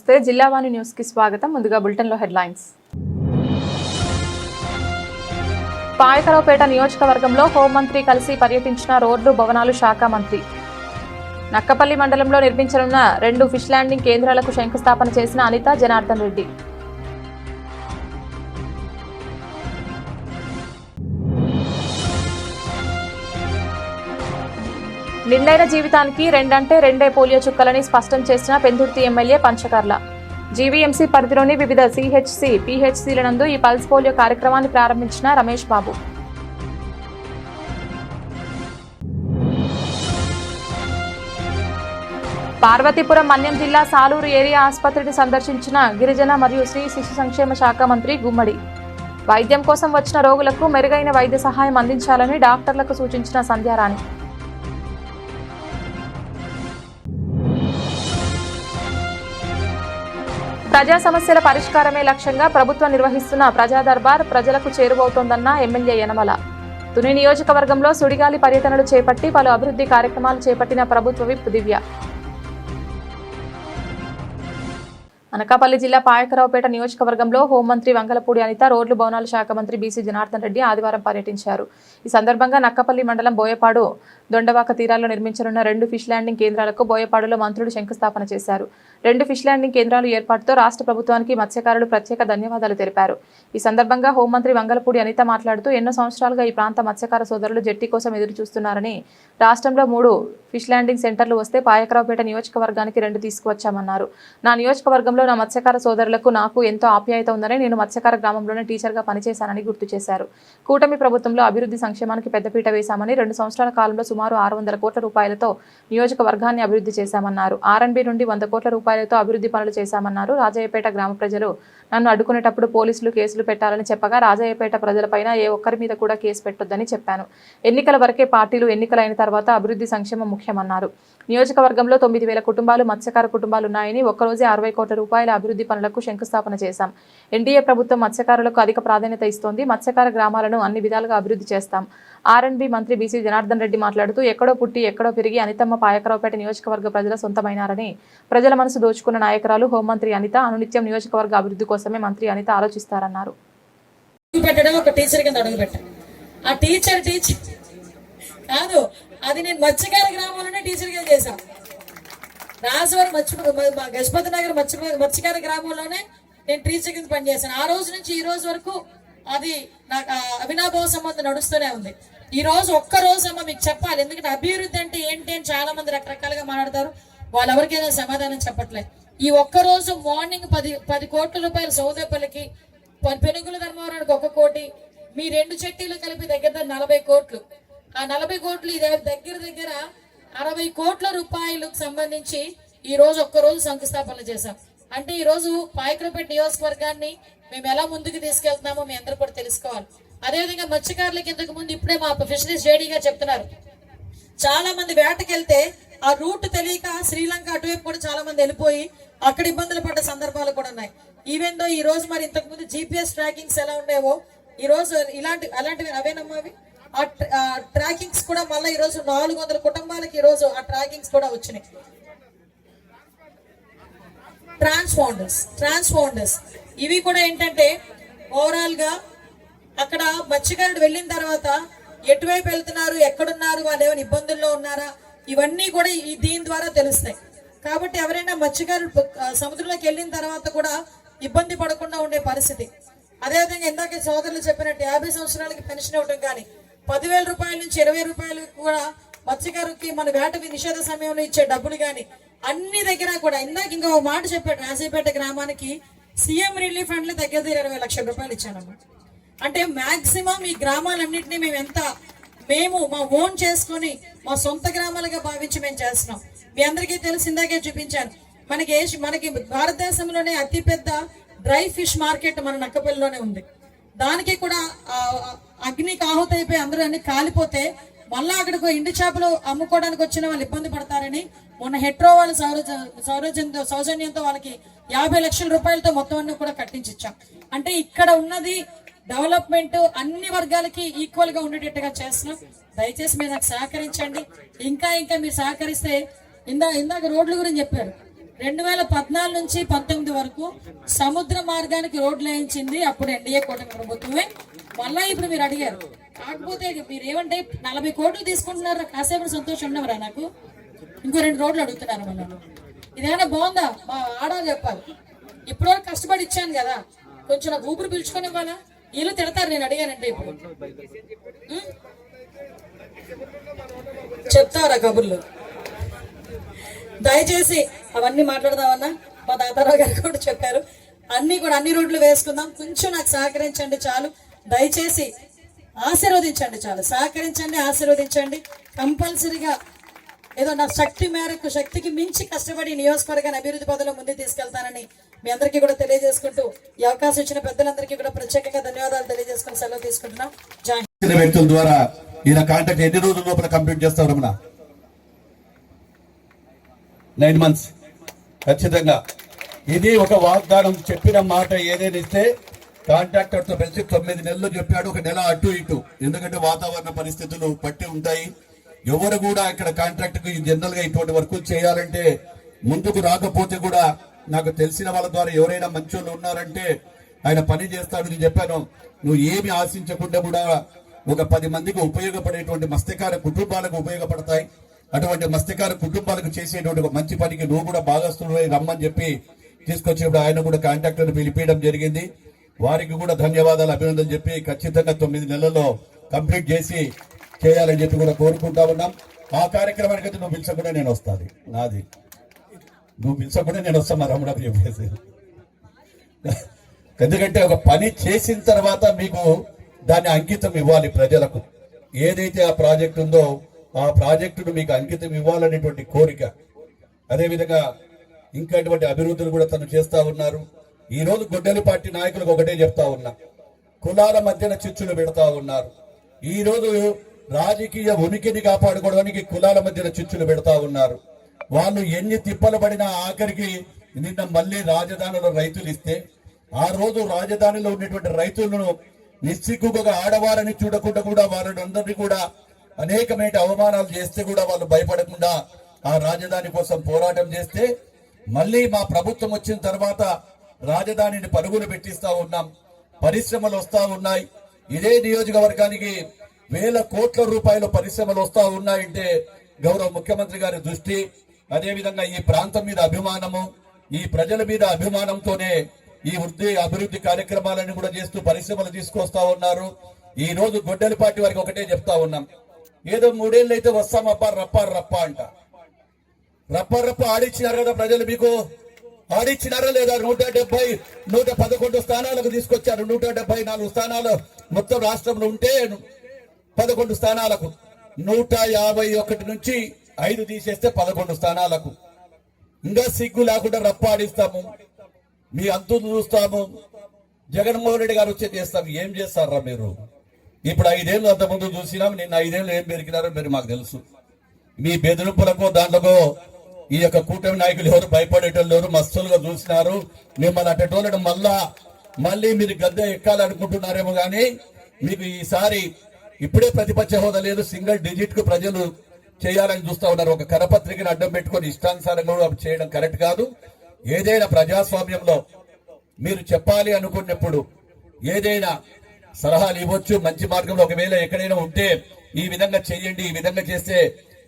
నమస్తే జిల్లావాణి న్యూస్ కి స్వాగతం. ముందుగా బులెటిన్ లో హెడ్లైన్స్. పాయకరావుపేట నియోజకవర్గంలో హోంమంత్రి కలిసి పర్యటించిన రోడ్లు భవనాలు శాఖ మంత్రి. నక్కపల్లి మండలంలో నిర్మించనున్న 2 ఫిష్ ల్యాండింగ్ కేంద్రాలకు శంకుస్థాపన చేసిన అనిత జనార్దన్ రెడ్డి. నిండైన జీవితానికి రెండంటే రెండే పోలియో చుక్కలని స్పష్టం చేసిన పెందుర్తి ఎమ్మెల్యే పంచకర్ల. జీవీఎంసీ పరిధిలోని వివిధ సిహెచ్సి, పిహెచ్సిల నందు ఈ పల్స్ పోలియో కార్యక్రమాన్ని ప్రారంభించిన రమేష్ బాబు. పార్వతీపురం మన్యం జిల్లా సాలూరు ఏరియా ఆసుపత్రిని సందర్శించిన గిరిజన మరియు శ్రీ శిశు సంక్షేమ శాఖ మంత్రి గుమ్మడి. వైద్యం కోసం వచ్చిన రోగులకు మెరుగైన వైద్య సహాయం అందించాలని డాక్టర్లకు సూచించిన సంధ్యారాణి. ప్రజా సమస్యల పరిష్కారమే లక్ష్యంగా ప్రభుత్వం నిర్వహిస్తున్న ప్రజా దర్బార్ ప్రజలకు చేరువవుతోందన్న ఎమ్మెల్యే యనమల. తుని నియోజకవర్గంలో సుడిగాలి పర్యటనలు చేపట్టి పలు అభివృద్ధి కార్యక్రమాలు చేపట్టిన ప్రభుత్వ విప్ దివ్య. అనకాపల్లి జిల్లా పాయకరావుపేట నియోజకవర్గంలో హోంమంత్రి వంగలపూడి అనిత, రోడ్లు భవనాల శాఖ మంత్రి బీసీ జనార్దన్ రెడ్డి ఆదివారం పర్యటించారు. ఈ సందర్భంగా నక్కపల్లి మండలం బోయపాడు, దొండవాక తీరాల్లో నిర్మించనున్న 2 ఫిష్ ల్యాండింగ్ కేంద్రాలకు బోయపాడులో మంత్రులు శంకుస్థాపన చేశారు. 2 ఫిష్ ల్యాండింగ్ కేంద్రాలు ఏర్పాటుతో రాష్ట్ర ప్రభుత్వానికి మత్స్యకారులు ప్రత్యేక ధన్యవాదాలు తెలిపారు. ఈ సందర్భంగా హోంమంత్రి వంగలపూడి అనిత మాట్లాడుతూ ఎన్నో సంవత్సరాలుగా ఈ ప్రాంత మత్స్యకార సోదరులు జెట్టి కోసం ఎదురు చూస్తున్నారని, రాష్ట్రంలో 3 ఫిష్ ల్యాండింగ్ సెంటర్లు వస్తే పాయకరావుపేట నియోజకవర్గానికి 2 తీసుకువచ్చామన్నారు. నా నియోజకవర్గంలో నా మత్స్యకార సోదరులకు నాకు ఎంతో ఆప్యాయత ఉందని, నేను మత్స్యకార గ్రామంలోనే టీచర్గా పనిచేశానని గుర్తు చేశారు. కూటమి ప్రభుత్వంలో అభివృద్ధి సంక్షేమానికి పెద్దపీట వేశామని, 2 సంవత్సరాల కాలంలో సుమారు 600 కోట్ల రూపాయలతో నియోజకవర్గాన్ని అభివృద్ధి చేశామన్నారు. R&B నుండి 100 కోట్ల రూపాయలతో అభివృద్ధి పనులు చేశామన్నారు. రాజయ్యపేట గ్రామ ప్రజలు నన్ను అడ్డుకునేటప్పుడు పోలీసులు కేసులు పెట్టాలని చెప్పగా, రాజయ్యపేట ప్రజలపైన ఏ ఒక్కరి మీద కూడా కేసు పెట్టొద్దని చెప్పాను. ఎన్నికల వరకే పార్టీలు, ఎన్నికలైన తర్వాత అభివృద్ధి సంక్షేమం ముఖ్యమన్నారు. నియోజకవర్గంలో 9,000 కుటుంబాలు మత్స్యకార కుటుంబాలు ఉన్నాయని, ఒక్కరోజే 60 కోట్ల రూపాయల అభివృద్ధి పనులకు శంకుస్థాపన చేశాం. ఎన్డీఏ ప్రభుత్వం మత్స్యకారులకు అధిక ప్రాధాన్యత ఇస్తోంది. మత్స్యకార గ్రామాలను అన్ని విధాలుగా అభివృద్ధి చేస్తాం. R&B మంత్రి బీసీ జనార్దన్ రెడ్డి మాట్లాడుతూ ఎక్కడో పుట్టి ఎక్కడో పెరిగి అనితమ్మ పాయకరావుపేట నియోజకవర్గ ప్రజల సొంతమైనారని, ప్రజల మనసు దోచుకున్న నాయకురాలు హోంమంత్రి అనిత. అనునిత్యం నియోజకవర్గ అభివృద్ధి కోసమే మంత్రి అనిత ఆలోచిస్తారన్నారు. కాదు, అది నేను మత్స్యకార గ్రామంలోనే టీచర్గా చేశాను. రాజవరం గజపతి నగర్ మత్స్యకార గ్రామంలోనే నేను టీచర్ కింద పనిచేశాను. ఆ రోజు నుంచి ఈ రోజు వరకు అది నాకు అవినాభావ సంబంధం నడుస్తూనే ఉంది. ఈ రోజు ఒక్క రోజు అమ్మ మీకు చెప్పాలి, ఎందుకంటే అభివృద్ధి అంటే ఏంటి అని చాలా మంది రకరకాలుగా మాట్లాడతారు. వాళ్ళు ఎవరికైనా సమాధానం చెప్పట్లేదు. ఈ ఒక్క రోజు మార్నింగ్ 10 కోట్ల రూపాయలు సౌదేపల్లికి, పెనుగుల ధర్మవరానికి 1 కోటి, మీ 2 చెట్టీలు కలిపి దగ్గర 40 కోట్లు. ఆ 40 కోట్లు దగ్గర 60 కోట్ల రూపాయలకు సంబంధించి ఈ రోజు ఒక్కరోజు శంకుస్థాపన చేశాం. అంటే ఈ రోజు పాయకరావుపేట నియోజకవర్గాన్ని మేము ఎలా ముందుకు తీసుకెళ్తున్నామో మీ అందరూ కూడా తెలుసుకోవాలి. అదేవిధంగా మత్స్యకారులకి ఇంతకు ముందు ఇప్పుడే మా ఫిషరీస్ జేడీ గారు చెప్తున్నారు, చాలా మంది వేటకెళ్తే ఆ రూట్ తెలియక శ్రీలంక అటువైపు కూడా చాలా మంది వెళ్ళిపోయి అక్కడ ఇబ్బందులు పడ్డ సందర్భాలు కూడా ఉన్నాయి. ఈవెన్ దో ఈ రోజు మరి ఇంతకు ముందు GPS ట్రాకింగ్స్ ఎలా ఉండేవో ఈ రోజు అలాంటివి అవేనమ్మవి ఆ ట్రాకింగ్స్ కూడా మళ్ళీ ఈ రోజు 400 కుటుంబాలకి ఈ రోజు ఆ ట్రాకింగ్స్ కూడా వచ్చినాయి. ట్రాన్స్పాండర్స్ ఇవి కూడా ఏంటంటే ఓవరాల్ గా అక్కడ మత్స్యకారుడు వెళ్ళిన తర్వాత ఎటువైపు వెళ్తున్నారు, ఎక్కడున్నారు, వాళ్ళు ఏమైనా ఇబ్బందుల్లో ఉన్నారా, ఇవన్నీ కూడా దీని ద్వారా తెలుస్తాయి. కాబట్టి ఎవరైనా మత్స్యకారుడు సముద్రంలోకి వెళ్ళిన తర్వాత కూడా ఇబ్బంది పడకుండా ఉండే పరిస్థితి. అదేవిధంగా ఇందాక సోదరులు చెప్పినట్టు 50 సంవత్సరాలకి పెన్షన్ ఇవ్వడం కానీ, 10,000 రూపాయల నుంచి 20 రూపాయలు కూడా మత్స్యకారుకి మన వేట నిషేధ సమయంలో ఇచ్చే డబ్బులు కానీ అన్ని దగ్గర కూడా. ఇందాక ఇంకా ఒక మాట చెప్పాడు, రాజయ్యపేట గ్రామానికి సీఎం రిలీఫ్ ఫండ్ లో దగ్గర 20 లక్షల రూపాయలు ఇచ్చానన్నమాట. అంటే మాక్సిమం ఈ గ్రామాలన్నింటినీ మేము మా ఓన్ చేసుకుని మా సొంత గ్రామాలుగా భావించి మేము చేస్తున్నాం. మీ అందరికీ తెలిసి ఇందాకే చూపించాను, మనకి భారతదేశంలోనే అతిపెద్ద డ్రై ఫిష్ మార్కెట్ మన నక్కపల్లిలోనే ఉంది. దానికి కూడా అగ్నికి ఆహుతైపోయి అందరూ అన్ని కాలిపోతే మళ్ళా అక్కడికి ఎండు చేపలు అమ్ముకోవడానికి వచ్చిన వాళ్ళు ఇబ్బంది పడతారని మొన్న హెట్రో వాళ్ళ సౌజన్యంతో వాళ్ళకి 50 లక్షల రూపాయలతో మొత్తం అన్ని కూడా కట్టించాం. అంటే ఇక్కడ ఉన్నది డెవలప్మెంట్ అన్ని వర్గాలకి ఈక్వల్ గా ఉండేటట్టుగా చేస్తున్నాం. దయచేసి మీరు నాకు సహకరించండి. ఇంకా మీరు సహకరిస్తే ఇందాక రోడ్ల గురించి చెప్పారు. 2014 నుంచి 19 వరకు సముద్ర మార్గానికి రోడ్లు వేయించింది అప్పుడు ఎన్డీఏ కూటమి ప్రభుత్వమే. మళ్ళా ఇప్పుడు మీరు అడిగారు, కాకపోతే మీరు ఏమంటే 40 కోట్లు తీసుకుంటున్నారా, కాసేపు సంతోషం ఉండవరా? నాకు ఇంకో 2 రోడ్లు అడుగుతున్నారు. మనం ఇదేమైనా బాగుందా? మా ఆడాలి చెప్పాలి. ఇప్పటివరకు కష్టపడి ఇచ్చాను కదా, కొంచెం నాకు ఊపిరి పీల్చుకొని ఇవ్వాలా? వీళ్ళు తిడతారు నేను అడిగానంటే. ఇప్పుడు చెప్తారా కబుర్లు? దయచేసి అవన్నీ మాట్లాడదామన్నా మా దాదారావు గారు కూడా చెప్పారు. అన్ని రోడ్లు వేసుకుందాం. కొంచెం నాకు సహకరించండి చాలు. దయచేసి ఆశీర్వదించండి చాలు. సహకరించండి, ఆశీర్వదించండి. కంపల్సరీగా ఏదో నా శక్తి మేరకు, శక్తికి మించి కష్టపడి నియోజకవర్గాన్ని అభివృద్ధి పదంలో ముందుకు తీసుకెళ్తానని మీ అందరికీ కూడా తెలియజేసుకుంటూ, ఈ అవకాశం ఇచ్చిన పెద్దలందరికీ కూడా ప్రత్యేకంగా ధన్యవాదాలు తెలియజేసుకుని సెలవు తీసుకుంటున్నాం. జై హింద్. వ్యక్తుల ద్వారా ఈయన కాంటాక్ట్ ఎన్ని రోజుల లోపల కంప్లీట్ చేస్తాం రమణ? 9 months ఖచ్చితంగా. ఇది ఒక వాగ్దానం. చెప్పిన మాట ఏదైనా ఇస్తే కాంట్రాక్టర్ తో కలిసి 9 నెలలు చెప్పాడు, 1 నెల అటు ఇటు. ఎందుకంటే వాతావరణ పరిస్థితులు పట్టి ఉంటాయి. ఎవరు కూడా ఇక్కడ కాంట్రాక్ట్ కు జనరల్ గా ఇటువంటి వర్కులు చేయాలంటే ముందుకు రాకపోతే కూడా నాకు తెలిసిన వాళ్ళ ద్వారా ఎవరైనా మంచోళ్ళు ఉన్నారంటే ఆయన పని చేస్తాడు. నేను చెప్పాను, నువ్వు ఏమి ఆశించకుండా కూడా ఒక 10 మందికి ఉపయోగపడేటువంటి మత్స్యకార కుటుంబాలకు ఉపయోగపడతాయి. అటువంటి మత్స్యకార కుటుంబాలకు చేసేటువంటి ఒక మంచి పనికి నువ్వు కూడా భాగస్తుడు రమ్మని చెప్పి తీసుకొచ్చినప్పుడు ఆయన కూడా కాంట్రాక్టర్ పిలిపించడం జరిగింది. వారికి కూడా ధన్యవాదాలు, అభినందనలు చెప్పి ఖచ్చితంగా 9 నెలల్లో కంప్లీట్ చేసి చేయాలని చెప్పి కూడా కోరుకుంటా ఉన్నాం. ఆ కార్యక్రమానికి అయితే నువ్వు పిలిచకుండా నేను వస్తాను. నాది నువ్వు పిలిచకుండా నేను వస్తాను మా రమణ చెప్పేసి. ఎందుకంటే ఒక పని చేసిన తర్వాత మీకు దాన్ని అంకితం ఇవ్వాలి ప్రజలకు. ఏదైతే ఆ ప్రాజెక్ట్ ఉందో ఆ ప్రాజెక్టును మీకు అంకితం ఇవ్వాలనేటువంటి కోరిక. అదేవిధంగా ఇంకా ఇటువంటి అభివృద్ధులు కూడా తను చేస్తా ఉన్నారు. ఈ రోజు గొడ్డలి పార్టీ నాయకులకు ఒకటే చెప్తా ఉన్నా, కులాల మధ్యన చిచ్చులు పెడతా ఉన్నారు. ఈ రోజు రాజకీయ ఉనికిని కాపాడుకోవడానికి కులాల మధ్యన చిచ్చులు పెడతా ఉన్నారు. వాళ్ళు ఎన్ని తిప్పలు పడినా ఆఖరికి నిన్న మళ్ళీ రాజధానిలో రైతులు ఇస్తే ఆ రోజు రాజధానిలో ఉన్నటువంటి రైతులను నిస్సిగ్గుగా ఆడవారని చూడకుండా కూడా వాళ్ళని అందరినీ కూడా అనేకమైన అవమానాలు చేస్తే కూడా వాళ్ళు భయపడకుండా ఆ రాజధాని కోసం పోరాటం చేస్తే మళ్ళీ మా ప్రభుత్వం వచ్చిన తర్వాత రాజధానిని పరుగులు పెట్టిస్తా ఉన్నాం. పరిశ్రమలు వస్తా ఉన్నాయి. ఇదే నియోజకవర్గానికి 1000 కోట్ల రూపాయల పరిశ్రమలు వస్తా ఉన్నాయంటే గౌరవ ముఖ్యమంత్రి గారి దృష్టి, అదేవిధంగా ఈ ప్రాంతం మీద అభిమానము, ఈ ప్రజల మీద అభిమానంతోనే ఈ అభివృద్ధి కార్యక్రమాలను కూడా చేస్తూ పరిశ్రమలు తీసుకొస్తా ఉన్నారు. ఈ రోజు గొడ్డలి పార్టీ వారికి ఒకటే చెప్తా ఉన్నాం, ఏదో 3 ఏళ్ళు అయితే వస్తామప్ప రప్ప అంట. రప్ప ఆడిచ్చినారు కదా ప్రజలు, మీకు ఆడిచ్చినారా లేదా? 111 స్థానాలకు తీసుకొచ్చారు. 174 స్థానాలు మొత్తం రాష్ట్రంలో ఉంటే 11 స్థానాలకు 151 నుంచి 5 తీసేస్తే 11 స్థానాలకు. ఇంకా సిగ్గు లేకుండా రప్ప ఆడిస్తాము, మీ అంతు చూస్తాము, జగన్మోహన్ రెడ్డి గారు వచ్చే చేస్తాము. ఏం చేస్తారా మీరు? ఇప్పుడు 5 ఏళ్ళు అంతకుముందు చూసినాం. నిన్న 5 ఏళ్ళు ఏం పెరిగినారో మీరు మాకు తెలుసు. మీ బెదిరింపులకు దాంట్లో ఈ యొక్క కూటమి నాయకులు ఎవరు భయపడేటోళ్ళు ఎవరు మస్తులుగా చూసినారు. మిమ్మల్ని అట్టేటోళ్ళని మళ్ళీ మీరు గద్దె ఎక్కాలనుకుంటున్నారేమో కానీ మీకు ఈసారి ఇప్పుడే ప్రతిపక్ష హోదా లేదు. సింగిల్ డిజిట్ కు ప్రజలు చేయాలని చూస్తా ఉన్నారు. ఒక కరపత్రికను అడ్డం పెట్టుకుని ఇష్టానుసారంగా కూడా చేయడం కరెక్ట్ కాదు. ఏదైనా ప్రజాస్వామ్యంలో మీరు చెప్పాలి అనుకున్నప్పుడు ఏదైనా సలహాలు ఇవ్వచ్చు. మంచి మార్గంలో ఒకవేళ ఎక్కడైనా ఉంటే ఈ విధంగా చేయండి, ఈ విధంగా చేస్తే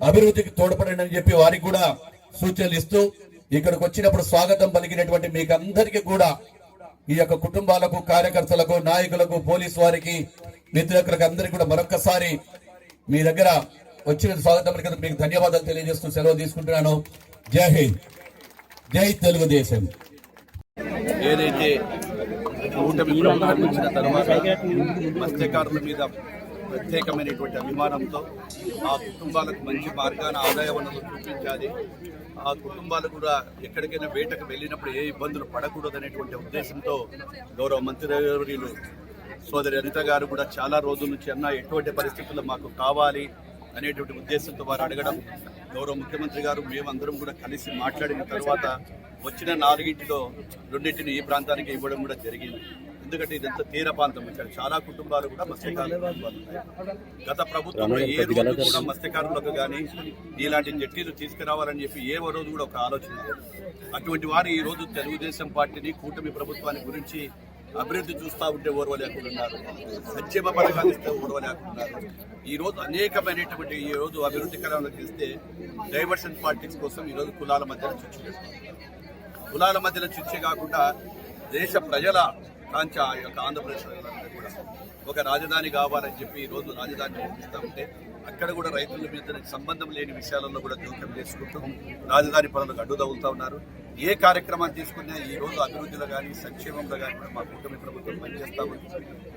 అభివృద్ధికి తోడ్పడండి అని చెప్పి వారికి కూడా సూచనలు ఇస్తూ ఇక్కడికి వచ్చినప్పుడు స్వాగతం పలికినటువంటి మీకు అందరికీ కూడా ఈ యొక్క కుటుంబాలకు, కార్యకర్తలకు, నాయకులకు, పోలీసు వారికి, మిత్రులకు అందరికీ కూడా మరొక్కసారి మీ దగ్గర వచ్చిన స్వాగతం పలికినందుకు మీకు ధన్యవాదాలు తెలియజేస్తూ సెలవు తీసుకుంటున్నాను. జై హింద్, జై తెలుగుదేశం. ఏదైతే కూటమి ప్రారంభించిన తర్వాత మత్స్యకారుల మీద ప్రత్యేకమైనటువంటి అభిమానంతో ఆ కుటుంబాలకు మంచి మార్గాన ఆదాయ వనరులు చూపించాలి, ఆ కుటుంబాలు కూడా ఎక్కడికైనా వేటకు వెళ్ళినప్పుడు ఏ ఇబ్బందులు పడకూడదనేటువంటి ఉద్దేశంతో గౌరవ మంత్రివర్యులు సోదరి అనిత గారు కూడా చాలా రోజుల నుంచి ఎటువంటి పరిస్థితుల్లో మాకు కావాలి అనేటువంటి ఉద్దేశంతో వారు అడగడం, గౌరవ ముఖ్యమంత్రి గారు మేమందరం కూడా కలిసి మాట్లాడిన తర్వాత వచ్చిన 4 2 ఈ ప్రాంతానికి ఇవ్వడం కూడా జరిగింది. ఎందుకంటే ఇదంతా తీర ప్రాంతం, ఇక్కడ చాలా కుటుంబాలు కూడా మత్స్యకారుల కుటుంబాలు ఉన్నాయి. గత ప్రభుత్వంలో ఏ రోజు కూడా మత్స్యకారులకు కానీ ఇలాంటి జట్టీలు తీసుకురావాలని చెప్పి ఏ రోజు కూడా ఒక ఆలోచన లేదు. అటువంటి వారు ఈ రోజు తెలుగుదేశం పార్టీని, కూటమి ప్రభుత్వాన్ని గురించి అభివృద్ధి చూస్తూ ఉంటే ఓర్వలేకున్నారు, సంక్షేమ పథకాలు ఇస్తే ఓర్వలేకున్నారు. ఈ రోజు అనేకమైనటువంటి ఈ రోజు అభివృద్ధికరంగా చేస్తే డైవర్షన్ పాలిటిక్స్ కోసం ఈ రోజు కులాల మధ్యలో చిచ్చు పెడుతున్నారు. కులాల మధ్యలో చిచ్చే కాకుండా దేశ ప్రజల కాంచ ఈ యొక్క ఆంధ్రప్రదేశ్ ప్రజలందరూ కూడా ఒక రాజధాని కావాలని చెప్పి ఈ రోజు రాజధాని నిర్మిస్తూ ఉంటే అక్కడ కూడా రైతుల మీద సంబంధం లేని విషయాలలో కూడా జోక్యం చేసుకుంటూ రాజధాని పనులకు అడ్డు తగులుతూ ఉన్నారు. ఏ కార్యక్రమాన్ని తీసుకున్నా ఈ రోజు అభివృద్ధిలో కానీ సంక్షేమంలో కానీ కూడా మా కూటమి ప్రభుత్వం పనిచేస్తా ఉంది.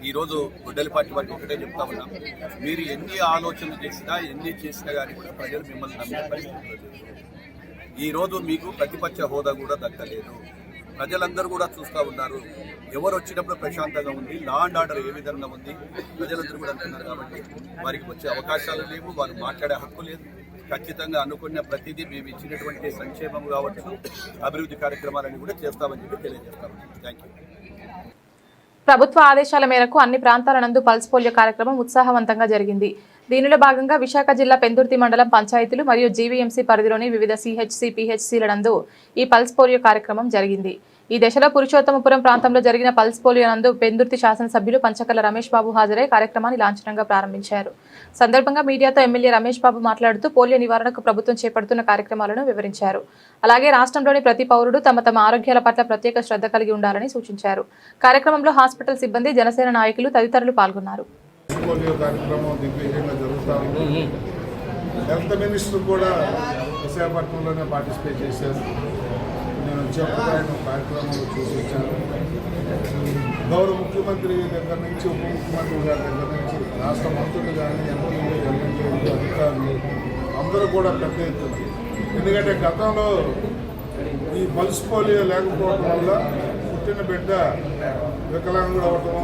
ఈ రోజు గుడ్డలి పార్టీ వారికి ఒకటే చెప్తా ఉన్నాం, మీరు ఎన్ని ఆలోచనలు చేసినా ఎన్ని చేసినా కానీ కూడా ప్రజలు మిమ్మల్ని నమ్మే పరిస్థితుల్లో లేదు. ఈ రోజు మీకు ప్రతిపక్ష హోదా కూడా దక్కలేదు. ప్రజలందరూ కూడా చూస్తూ ఉన్నారు, ఎవరు వచ్చినప్పుడు ప్రశాంతంగా ఉంది, లా అండ్ ఆర్డర్ ఏ విధంగా ఉంది ప్రజలందరూ కూడా అంటున్నారు. కాబట్టి వారికి వచ్చే అవకాశాలు లేవు, వారు మాట్లాడే హక్కు లేదు. ఖచ్చితంగా అనుకున్న ప్రతిదీ మేము ఇచ్చినటువంటి సంక్షేమం కావచ్చు, అభివృద్ధి కార్యక్రమాలని కూడా చేస్తామని చెప్పి తెలియజేస్తాము. Thank you. ప్రభుత్వ ఆదేశాల మేరకు అన్ని ప్రాంతాల నందు పల్స్ పోలియో కార్యక్రమం ఉత్సాహవంతంగా జరిగింది. దీనిలో భాగంగా విశాఖ జిల్లా పెందుర్తి మండలం పంచాయతీలు మరియు జీవీఎంసీ పరిధిలోని వివిధ సిహెచ్సి, పిహెచ్సిల నందు ఈ పల్స్ పోలియో కార్యక్రమం జరిగింది. ఈ దశలో పురుషోత్తమపురం ప్రాంతంలో జరిగిన పల్స్ పోలియో నందు పెందుర్తి శాసనసభ్యులు పంచకర్ల రమేష్ బాబు హాజరై కార్యక్రమాన్ని లాంఛనంగా ప్రారంభించారు. సందర్భంగా మీడియాతో ఎమ్మెల్యే రమేష్ బాబు మాట్లాడుతూ పోలియో నివారణకు ప్రభుత్వం చేపడుతున్న కార్యక్రమాలను వివరించారు. అలాగే రాష్ట్రంలోని ప్రతి పౌరుడు తమ తమ ఆరోగ్యాల పట్ల ప్రత్యేక శ్రద్ధ కలిగి ఉండాలని సూచించారు. కార్యక్రమంలో హాస్పిటల్ సిబ్బంది, జనసేన నాయకులు తదితరులు పాల్గొన్నారు. పోలియో కార్యక్రమం దిగ్విజయంగా జరుగుతూ ఉంది. హెల్త్ మినిస్టర్ కూడా విశాఖపట్నంలోనే పార్టిసిపేట్ చేశారు. నేను వచ్చేప్పుడు ఆయన కార్యక్రమంలో చూసి వచ్చాను. గౌరవ ముఖ్యమంత్రి దగ్గర నుంచి, ఉప ముఖ్యమంత్రి గారి దగ్గర నుంచి, రాష్ట్ర మంత్రులు కానీ, ఎమ్మెల్యేలు, ఎమ్మెల్యేలు, అధికారులు అందరూ కూడా పెద్ద ఎత్తున, ఎందుకంటే గతంలో ఈ పల్స్ పోలియో లేకపోవడం వల్ల పుట్టిన బిడ్డ వికలాంగుడు అవ్వటం,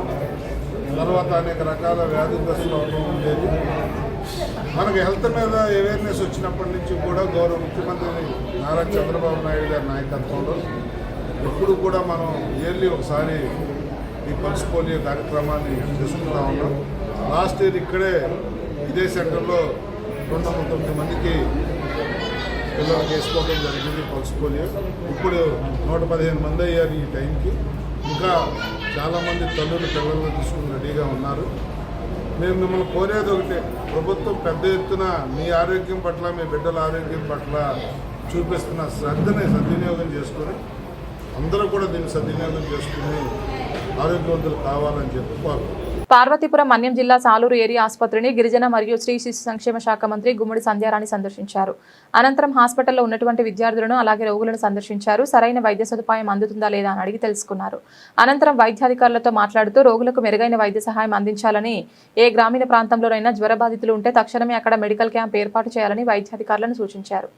తర్వాత అనేక రకాల వ్యాధిగ్రస్తులు అవడం ఉండేది. మనకు హెల్త్ మీద అవేర్నెస్ వచ్చినప్పటి నుంచి కూడా గౌరవ ముఖ్యమంత్రి నారా చంద్రబాబు నాయుడు గారి నాయకత్వంలో ఎప్పుడు కూడా మనం ఇయర్లీ ఒకసారి ఈ పల్స్ పోలియో కార్యక్రమాన్ని చేసుకుంటా ఉన్నాం. లాస్ట్ ఇయర్ ఇక్కడే ఇదే సెంటర్లో 209 మందికి పిల్లలకు వేసుకోవడం జరిగింది పల్స్ పోలియో. ఇప్పుడు 115 మంది అయ్యారు ఈ టైంకి. ఇంకా చాలామంది తల్లులు పిల్లలను తీసుకుని రెడీగా ఉన్నారు. మేము మిమ్మల్ని కోరేది ఒకటే, ప్రభుత్వం పెద్ద ఎత్తున మీ ఆరోగ్యం పట్ల, మీ బిడ్డల ఆరోగ్యం పట్ల చూపిస్తున్న శ్రద్ధని సద్వినియోగం చేసుకొని అందరూ కూడా దీన్ని సద్వినియోగం చేసుకుని ఆరోగ్యవంతులు కావాలని చెప్పి కోరుకుంటున్నాం. పార్వతీపురం మన్యం జిల్లా సాలూరు ఏరియా ఆసుపత్రిని గిరిజన మరియు స్త్రీ శిశు సంక్షేమ శాఖ మంత్రి గుమ్మడి సంధ్యారాణి సందర్శించారు. అనంతరం హాస్పిటల్లో ఉన్నటువంటి విద్యార్థులను అలాగే రోగులను సందర్శించారు. సరైన వైద్య సదుపాయం అందుతుందా లేదా అని అడిగి తెలుసుకున్నారు. అనంతరం వైద్యాధికారులతో మాట్లాడుతూ రోగులకు మెరుగైన వైద్య సహాయం అందించాలని, ఏ గ్రామీణ ప్రాంతంలోనైనా జ్వర బాధితులు ఉంటే తక్షణమే అక్కడ మెడికల్ క్యాంప్ ఏర్పాటు చేయాలని వైద్యాధికారులను సూచించారు.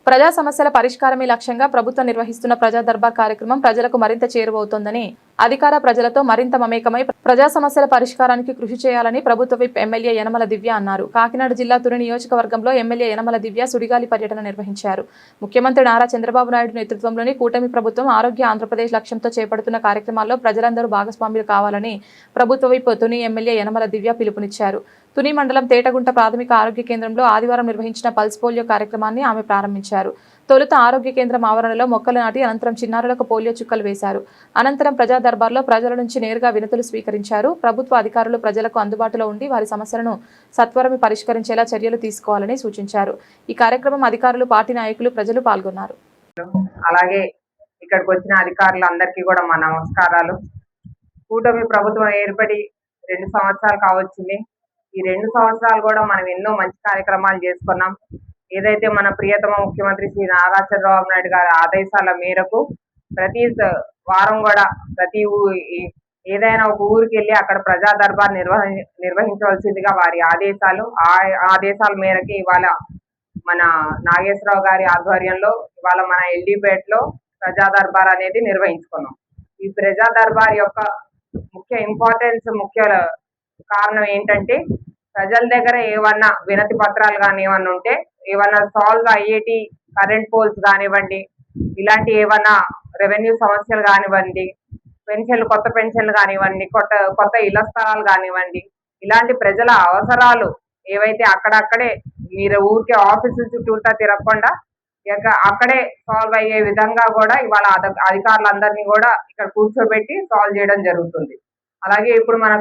ప్రజా సమస్యల పరిష్కారమే లక్ష్యంగా ప్రభుత్వం నిర్వహిస్తున్న ప్రజా దర్బార్ కార్యక్రమం ప్రజలకు మరింత చేరువవుతోందని అధికార ప్రజలతో మరింత మమేకమై ప్రజా సమస్యల పరిష్కారానికి కృషి చేయాలని ప్రభుత్వ విప్ ఎమ్మెల్యే యనమల దివ్య అన్నారు. కాకినాడ జిల్లా తుని నియోజకవర్గంలో ఎమ్మెల్యే యనమల దివ్య సుడిగాలి పర్యటన నిర్వహించారు. ముఖ్యమంత్రి నారా చంద్రబాబు నాయుడు నేతృత్వంలోని కూటమి ప్రభుత్వం ఆరోగ్య ఆంధ్రప్రదేశ్ లక్ష్యంతో చేపడుతున్న కార్యక్రమాల్లో ప్రజలందరూ భాగస్వాములు కావాలని ప్రభుత్వ విప్ తుని ఎమ్మెల్యే యనమల దివ్య పిలుపునిచ్చారు. తుని మండలం తేటగుంట ప్రాథమిక ఆరోగ్య కేంద్రంలో ఆదివారం నిర్వహించిన పల్స్ పోలియో కార్యక్రమాన్ని ఆమె ప్రారంభించారు. తొలుత ఆరోగ్య కేంద్రం ఆవరణలో మొక్కలు నాటి అనంతరం చిన్నారులకు పోలియో చుక్కలు వేశారు. అనంతరం ప్రజా దర్బార్లో ప్రజల నుంచి నేరుగా వినతులు స్వీకరించారు. ప్రభుత్వ అధికారులు ప్రజలకు అందుబాటులో ఉండి వారి సమస్యలను సత్వరమే పరిష్కరించేలా చర్యలు తీసుకోవాలని సూచించారు. ఈ కార్యక్రమం అధికారులు, పార్టీ నాయకులు, ప్రజలు పాల్గొన్నారు. అలాగే ఇక్కడికి వచ్చిన అధికారులందరికీ కూడా మా నమస్కారాలు. కూటమి ప్రభుత్వం ఏర్పడి 2 సంవత్సరాలు కావచ్చింది. ఈ 2 సంవత్సరాలు కూడా మనం ఎన్నో మంచి కార్యక్రమాలు చేసుకున్నాం. ఏదైతే మన ప్రియతమ ముఖ్యమంత్రి శ్రీ నారా చంద్రబాబు నాయుడు గారి ఆదేశాల మేరకు ప్రతి వారం కూడా ఏదైనా ఒక ఊరికి వెళ్ళి అక్కడ ప్రజా దర్బార్ నిర్వహించవలసిందిగా వారి ఆదేశాలు. ఆ ఆదేశాల మేరకు ఇవాళ మన నాగేశ్వరరావు గారి ఆధ్వర్యంలో ఇవాళ మన ఎల్డీపేటలో ప్రజా దర్బార్ అనేది నిర్వహించుకున్నాం. ఈ ప్రజా దర్బార్ యొక్క ముఖ్య కారణం ఏంటంటే ప్రజల దగ్గర ఏమన్నా వినతి పత్రాలు కానీ ఏమన్నా ఉంటే, ఏమన్నా సాల్వ్ అయ్యేటి కరెంట్ పోల్స్ కానివ్వండి, ఇలాంటి ఏమన్నా రెవెన్యూ సమస్యలు కానివ్వండి, కొత్త పెన్షన్లు కానివ్వండి, కొత్త ఇళ్ల స్థలాలు కానివ్వండి, ఇలాంటి ప్రజల అవసరాలు ఏవైతే అక్కడక్కడే మీరు ఊరికే ఆఫీసుల చుట్టూతా తిరగకుండా అక్కడే సాల్వ్ అయ్యే విధంగా కూడా ఇవాళ అధికారులందరినీ కూడా ఇక్కడ కూర్చోబెట్టి సాల్వ్ చేయడం జరుగుతుంది. అలాగే ఇప్పుడు మన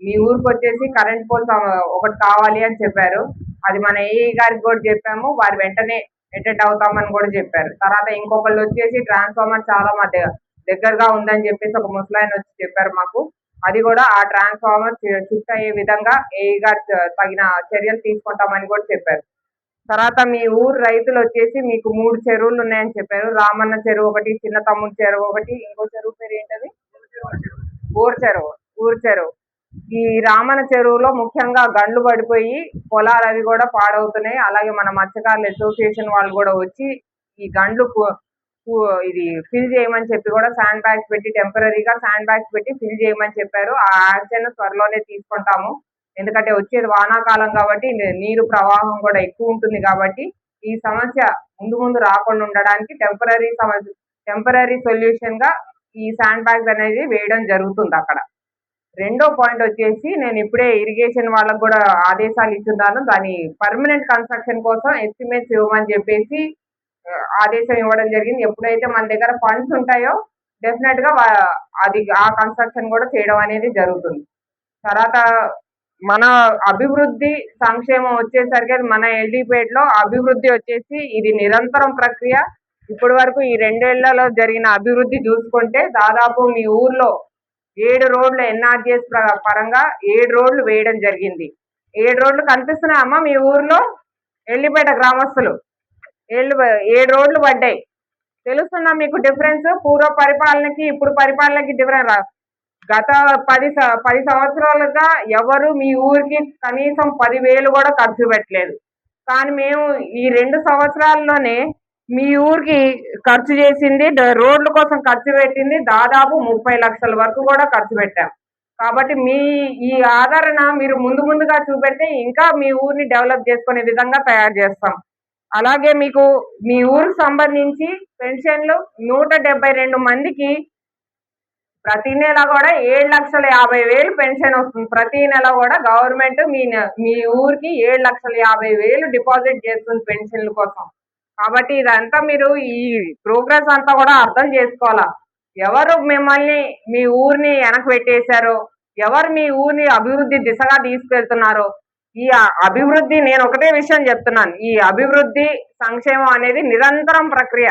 మీ ఊరికి వచ్చేసి కరెంట్ పోల్స్ ఒకటి కావాలి అని చెప్పారు. అది మన ఏఈ గారికి కూడా చెప్పాము. వారు వెంటనే అటెండ్ అవుతామని కూడా చెప్పారు. తర్వాత ఇంకొకళ్ళు వచ్చేసి ట్రాన్స్ఫార్మర్ చాలా మా దగ్గరగా ఉందని చెప్పేసి ఒక ముసలాయన వచ్చి చెప్పారు మాకు. అది కూడా ఆ ట్రాన్స్ఫార్మర్ షిఫ్ట్ అయ్యే విధంగా ఏఈ గారు తగిన చర్యలు తీసుకుంటామని కూడా చెప్పారు. తర్వాత మీ ఊరు రైతులు వచ్చేసి మీకు 3 చెరువులు ఉన్నాయని చెప్పారు. రామన్న చెరువు ఒకటి, చిన్న తమ్ముడు చెరువు ఒకటి, ఇంకో చెరువు పేరు ఏంటది, ఊరు చెరువు. ఈ రామన్న చెరువులో ముఖ్యంగా గండ్లు పడిపోయి పొలాలు అవి కూడా పాడవుతున్నాయి. అలాగే మన మత్స్యకారుల అసోసియేషన్ వాళ్ళు కూడా వచ్చి ఈ గండ్లు ఇది ఫిల్ చేయమని చెప్పి కూడా శాండ్ బ్యాగ్స్ పెట్టి టెంపరీగా శాండ్ బ్యాగ్స్ పెట్టి ఫిల్ చేయమని చెప్పారు. ఆ యాక్షన్ త్వరలోనే తీసుకుంటాము. ఎందుకంటే వచ్చేది వానాకాలం కాబట్టి నీరు ప్రవాహం కూడా ఎక్కువ ఉంటుంది కాబట్టి ఈ సమస్య ముందు రాకుండా ఉండడానికి టెంపరీ సొల్యూషన్ గా ఈ శాండ్ బ్యాగ్స్ అనేది వేయడం జరుగుతుంది అక్కడ. రెండో పాయింట్ వచ్చేసి నేను ఇప్పుడే ఇరిగేషన్ వాళ్ళకు కూడా ఆదేశాలు ఇస్తున్నాను. దాని పర్మనెంట్ కన్స్ట్రక్షన్ కోసం ఎస్టిమేట్స్ ఇవ్వమని చెప్పేసి ఆదేశం ఇవ్వడం జరిగింది. ఎప్పుడైతే మన దగ్గర ఫండ్స్ ఉంటాయో డెఫినెట్ గా ఆ కన్స్ట్రక్షన్ కూడా చేయడం అనేది జరుగుతుంది. తర్వాత మన అభివృద్ధి సంక్షేమం వచ్చేసరికి మన ఎల్డీపేటలో అభివృద్ధి వచ్చేసి ఇది నిరంతరం ప్రక్రియ. ఇప్పటి వరకు ఈ 2 ఏళ్లలో జరిగిన అభివృద్ధి చూసుకుంటే దాదాపు మీ ఊర్లో 7 రోడ్లు ఎన్ఆర్జీఎస్ పరంగా 7 రోడ్లు వేయడం జరిగింది. 7 రోడ్లు కనిపిస్తున్నాయమ్మా మీ ఊర్లో? ఎల్లిపేట గ్రామస్తులు 7 రోడ్లు పడ్డాయి. తెలుస్తుందా మీకు డిఫరెన్స్? పూర్వ పరిపాలనకి ఇప్పుడు పరిపాలనకి డిఫరెన్స్. గత 10 సంవత్సరాలుగా ఎవరు మీ ఊరికి కనీసం 10,000 కూడా ఖర్చు పెట్టలేదు. కానీ మేము ఈ 2 సంవత్సరాల్లోనే మీ ఊరికి ఖర్చు చేసింది, రోడ్ల కోసం ఖర్చు పెట్టింది దాదాపు 30 లక్షల వరకు కూడా ఖర్చు పెట్టాం. కాబట్టి మీ ఈ ఆదరణ మీరు ముందుగా చూపెడితే ఇంకా మీ ఊరిని డెవలప్ చేసుకునే విధంగా తయారు చేస్తాం. అలాగే మీకు మీ ఊరికి సంబంధించి పెన్షన్లు 172 మందికి ప్రతి నెల కూడా 7,50,000 పెన్షన్ వస్తుంది. ప్రతి నెల కూడా గవర్నమెంట్ మీ ఊరికి 7,50,000 డిపాజిట్ చేస్తుంది పెన్షన్ల కోసం. కాబట్టి ఇదంతా మీరు ఈ ప్రోగ్రెస్ అంతా కూడా అర్థం చేసుకోవాలా. ఎవరు మిమ్మల్ని మీ ఊరిని వెనక పెట్టేశారో, ఎవరు మీ ఊరిని అభివృద్ధి దిశగా తీసుకెళ్తున్నారో, ఈ అభివృద్ధి నేను ఒకటే విషయం చెప్తున్నాను, ఈ అభివృద్ధి సంక్షేమం అనేది నిరంతరం ప్రక్రియ.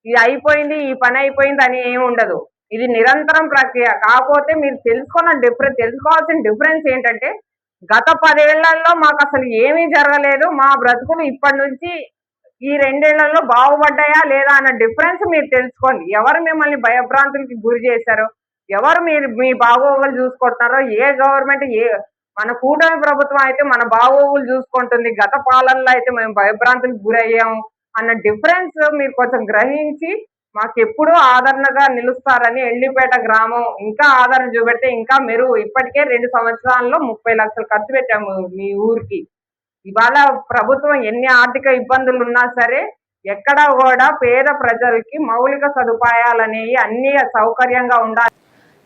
ఇది అయిపోయింది, ఈ పని అయిపోయింది అని ఏమి ఉండదు. ఇది నిరంతరం ప్రక్రియ. కాకపోతే మీరు తెలుసుకోవాల్సిన డిఫరెన్స్ ఏంటంటే గత 10 ఏళ్లలో మాకు అసలు ఏమీ జరగలేదు, మా బ్రతుకులు ఇప్పటి నుంచి ఈ 2 ఏళ్లలో బాగుపడ్డాయా లేదా అన్న డిఫరెన్స్ మీరు తెలుసుకోండి. ఎవరు మిమ్మల్ని భయభ్రాంతులకి గురి చేశారో, ఎవరు మీ బాగోగులు చూసుకుంటున్నారో, ఏ గవర్నమెంట్ మన కూటమి ప్రభుత్వం అయితే మన బాగోగులు చూసుకుంటుంది, గత పాలనలో అయితే మేము భయభ్రాంతులకు గురయ్యాము అన్న డిఫరెన్స్ మీరు కొంచెం గ్రహించి మాకెప్పుడు ఆదరణగా నిలుస్తారని ఎల్లిపేట గ్రామం ఇంకా ఆదరణ చూపెడితే ఇంకా మెరుగు. ఇప్పటికే 2 సంవత్సరాల్లో 30 లక్షలు ఖర్చు పెట్టాము మీ ఊరికి. ఇవాళ ప్రభుత్వం ఎన్ని ఆర్థిక ఇబ్బందులు ఉన్నా సరే ఎక్కడ కూడా పేద ప్రజలకి మౌలిక సదుపాయాలనేవి అన్ని సౌకర్యంగా ఉండాలి.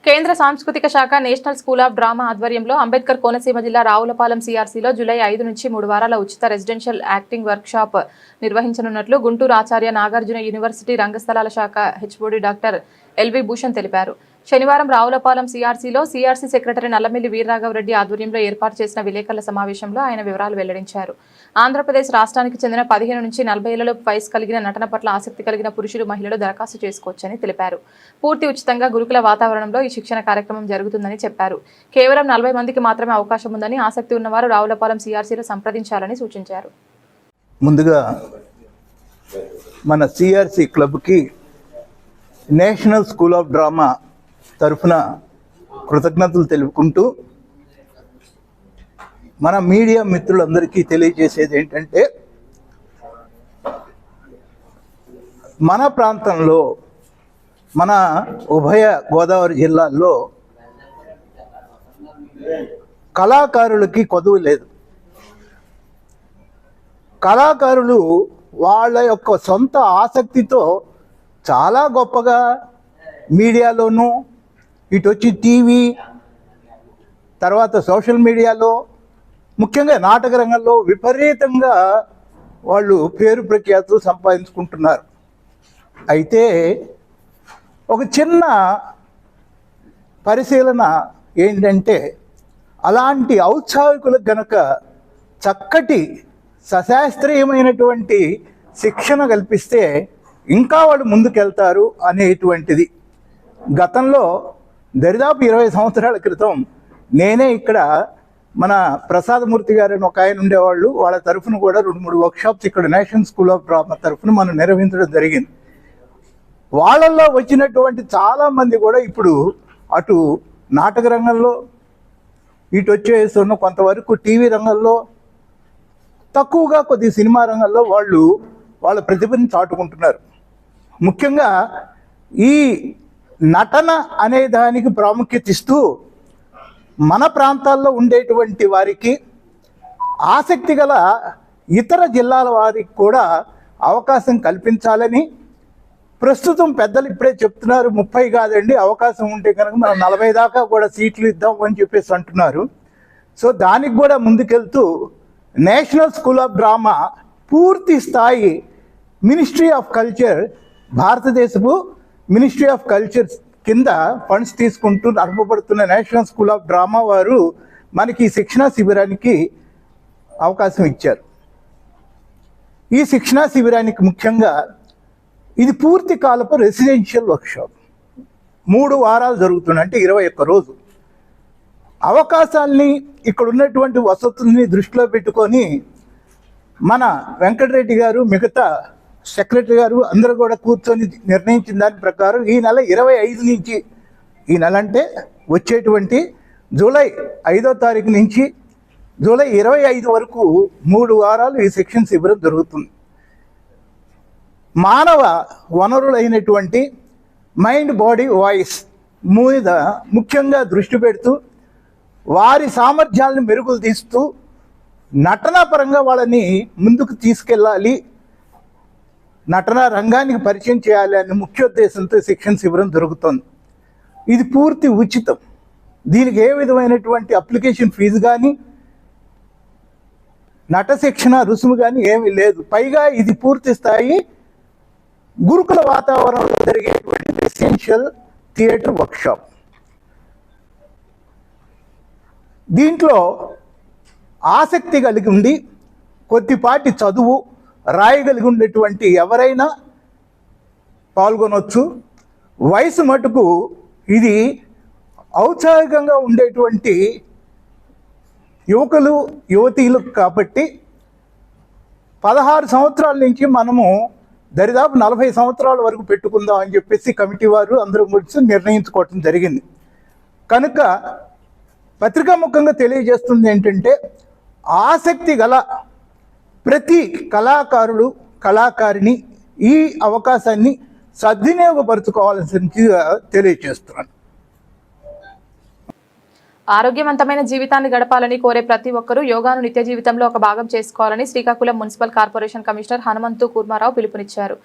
కేంద్ర సాంస్కృతిక శాఖ నేషనల్ స్కూల్ ఆఫ్ డ్రామా ఆధ్వర్యంలో అంబేద్కర్ కోనసీమ జిల్లా రావులపాలెం సిఆర్సీలో జూలై 5 నుంచి 3 వారాల ఉచిత రెసిడెన్షియల్ యాక్టింగ్ వర్క్ షాప్ నిర్వహించనున్నట్లు గుంటూరు ఆచార్య నాగార్జున యూనివర్సిటీ రంగస్థలాల శాఖ హెచ్ఓడి డాక్టర్ ఎల్వి భూషణ్ తెలిపారు. శనివారం రావులపాలెం సిఆర్సీలో సిఆర్సీ సెక్రటరీ నల్లమిల్లి వీరరాఘవరెడ్డి ఆధ్వర్యంలో ఏర్పాటు చేసిన విలేకరుల సమావేశంలో ఆయన వివరాలు వెల్లడించారు. ఆంధ్రప్రదేశ్ రాష్ట్రానికి చెందిన 15 నుంచి 40 ఏళ్ల వయసు కలిగిన నటన పట్ల ఆసక్తి కలిగిన పురుషులు మహిళలు దరఖాస్తు చేసుకోవచ్చని తెలిపారు. పూర్తి ఉచితంగా గురుకుల వాతావరణంలో ఈ శిక్షణ కార్యక్రమం జరుగుతుందని చెప్పారు. కేవలం 40 మందికి మాత్రమే అవకాశం ఉందని, ఆసక్తి ఉన్నవారు రావులపాలెం సిఆర్సీలో సంప్రదించాలని సూచించారు. ముందుగా మన సిఆర్సీ క్లబ్కి నేషనల్ స్కూల్ ఆఫ్ డ్రామా తరఫున కృతజ్ఞతలు తెలుపుకుంటూ మన మీడియా మిత్రులందరికీ తెలియజేసేది ఏంటంటే, మన ప్రాంతంలో మన ఉభయ గోదావరి జిల్లాల్లో కళాకారులకి కొదువు లేదు. కళాకారులు వాళ్ళ యొక్క సొంత ఆసక్తితో చాలా గొప్పగా మీడియాలోనూ, ఇటు వచ్చి టీవీ, తర్వాత సోషల్ మీడియాలో, ముఖ్యంగా నాటక రంగంలో విపరీతంగా వాళ్ళు పేరు ప్రఖ్యాతులు సంపాదించుకుంటున్నారు. అయితే ఒక చిన్న పరిశీలన ఏంటంటే, అలాంటి ఔత్సాహికులకు గనక చక్కటి సశాస్త్రీయమైనటువంటి శిక్షణ కల్పిస్తే ఇంకా వాళ్ళు ముందుకెళ్తారు అనేటువంటిది. గతంలో దరిదాపు 20 సంవత్సరాల క్రితం నేనే ఇక్కడ మన ప్రసాదమూర్తి గారు అని ఒక ఆయన ఉండేవాళ్ళు, వాళ్ళ తరఫున కూడా 2-3 వర్క్షాప్స్ ఇక్కడ నేషనల్ స్కూల్ ఆఫ్ డ్రామా తరఫున మనం నిర్వహించడం జరిగింది. వాళ్ళల్లో వచ్చినటువంటి చాలామంది కూడా ఇప్పుడు అటు నాటక రంగంలో, ఇటు వచ్చేస్తున్న కొంతవరకు టీవీ రంగంలో, తక్కువగా కొద్ది సినిమా రంగంలో వాళ్ళు వాళ్ళ ప్రతిభని చాటుకుంటున్నారు. ముఖ్యంగా ఈ నటన అనే దానికి ప్రాముఖ్యత ఇస్తూ మన ప్రాంతాల్లో ఉండేటువంటి వారికి, ఆసక్తి గల ఇతర జిల్లాల వారికి కూడా అవకాశం కల్పించాలని ప్రస్తుతం పెద్దలు ఇప్పుడే చెప్తున్నారు. 30 కాదండి, అవకాశం ఉంటే కనుక మనం 40 దాకా కూడా సీట్లు ఇద్దాం అని చెప్పేసి అంటున్నారు. సో దానికి కూడా ముందుకెళ్తూ నేషనల్ స్కూల్ ఆఫ్ డ్రామా పూర్తి స్థాయి మినిస్ట్రీ ఆఫ్ కల్చర్, భారతదేశపు మినిస్ట్రీ ఆఫ్ కల్చర్ కింద ఫండ్స్ తీసుకుంటూ నడపబడుతున్న నేషనల్ స్కూల్ ఆఫ్ డ్రామా వారు మనకి ఈ శిక్షణా శిబిరానికి అవకాశం ఇచ్చారు. ఈ శిక్షణా శిబిరానికి ముఖ్యంగా ఇది పూర్తి కాలపు రెసిడెన్షియల్ వర్క్షాప్. 3 వారాలు జరుగుతుంది, అంటే 21 రోజు. అవకాశాల్ని, ఇక్కడ ఉన్నటువంటి వసతుల్ని దృష్టిలో పెట్టుకొని మన వెంకటరెడ్డి గారు, మిగతా సెక్రటరీ గారు అందరూ కూడా కూర్చొని నిర్ణయించిన దాని ప్రకారం ఈ నెల 25 నుంచి, ఈ నెల అంటే వచ్చేటువంటి జూలై 5వ తారీఖు నుంచి జూలై 25 వరకు 3 వారాలు ఈ శిక్షణ శిబిరం జరుగుతుంది. మానవ వనరులైనటువంటి మైండ్, బాడీ, వాయిస్ మీద ముఖ్యంగా దృష్టి పెడుతూ వారి సామర్థ్యాలను మెరుగులు తీస్తూ నటనా పరంగా వాళ్ళని ముందుకు తీసుకెళ్ళాలి, నటనా రంగానికి పరిచయం చేయాలి అనే ముఖ్యోద్దేశంతో శిక్షణ శిబిరం జరుగుతుంది. ఇది పూర్తి ఉచితం. దీనికి ఏ విధమైనటువంటి అప్లికేషన్ ఫీజు కానీ, నట శిక్షణ రుసుము కానీ ఏమీ లేదు. పైగా ఇది పూర్తి స్థాయి గురుకుల వాతావరణంలో జరిగేటువంటి ఎసెన్షియల్ థియేటర్ వర్క్షాప్. దీంట్లో ఆసక్తి కలిగి ఉండి కొద్దిపాటి చదువు రాయగలిగి ఉండేటువంటి ఎవరైనా పాల్గొనవచ్చు. వయసు మటుకు ఇది ఔత్సాహికంగా ఉండేటువంటి యువకులు యువతీలు కాబట్టి 16 సంవత్సరాల నుంచి మనము దరిదాపు 40 సంవత్సరాల వరకు పెట్టుకుందాం అని చెప్పేసి కమిటీ వారు అందరూ కలిసి నిర్ణయించుకోవటం జరిగింది. కనుక పత్రికాముఖంగా తెలియజేస్తుంది ఏంటంటే, ఆసక్తి గల ప్రతి కళాకారుడు, కళాకారిణి ఈ అవకాశాన్ని సద్వినియోగపరచుకోవాల్సిందిగా తెలియజేస్తున్నాను. ఆరోగ్యవంతమైన జీవితాన్ని గడపాలని కోరే ప్రతి ఒక్కరూ యోగాను నిత్య జీవితంలో ఒక భాగం చేసుకోవాలని Srikakulam municipal corporation commissioner Hanumanthu Kurma Rao పిలుపునిచ్చారు.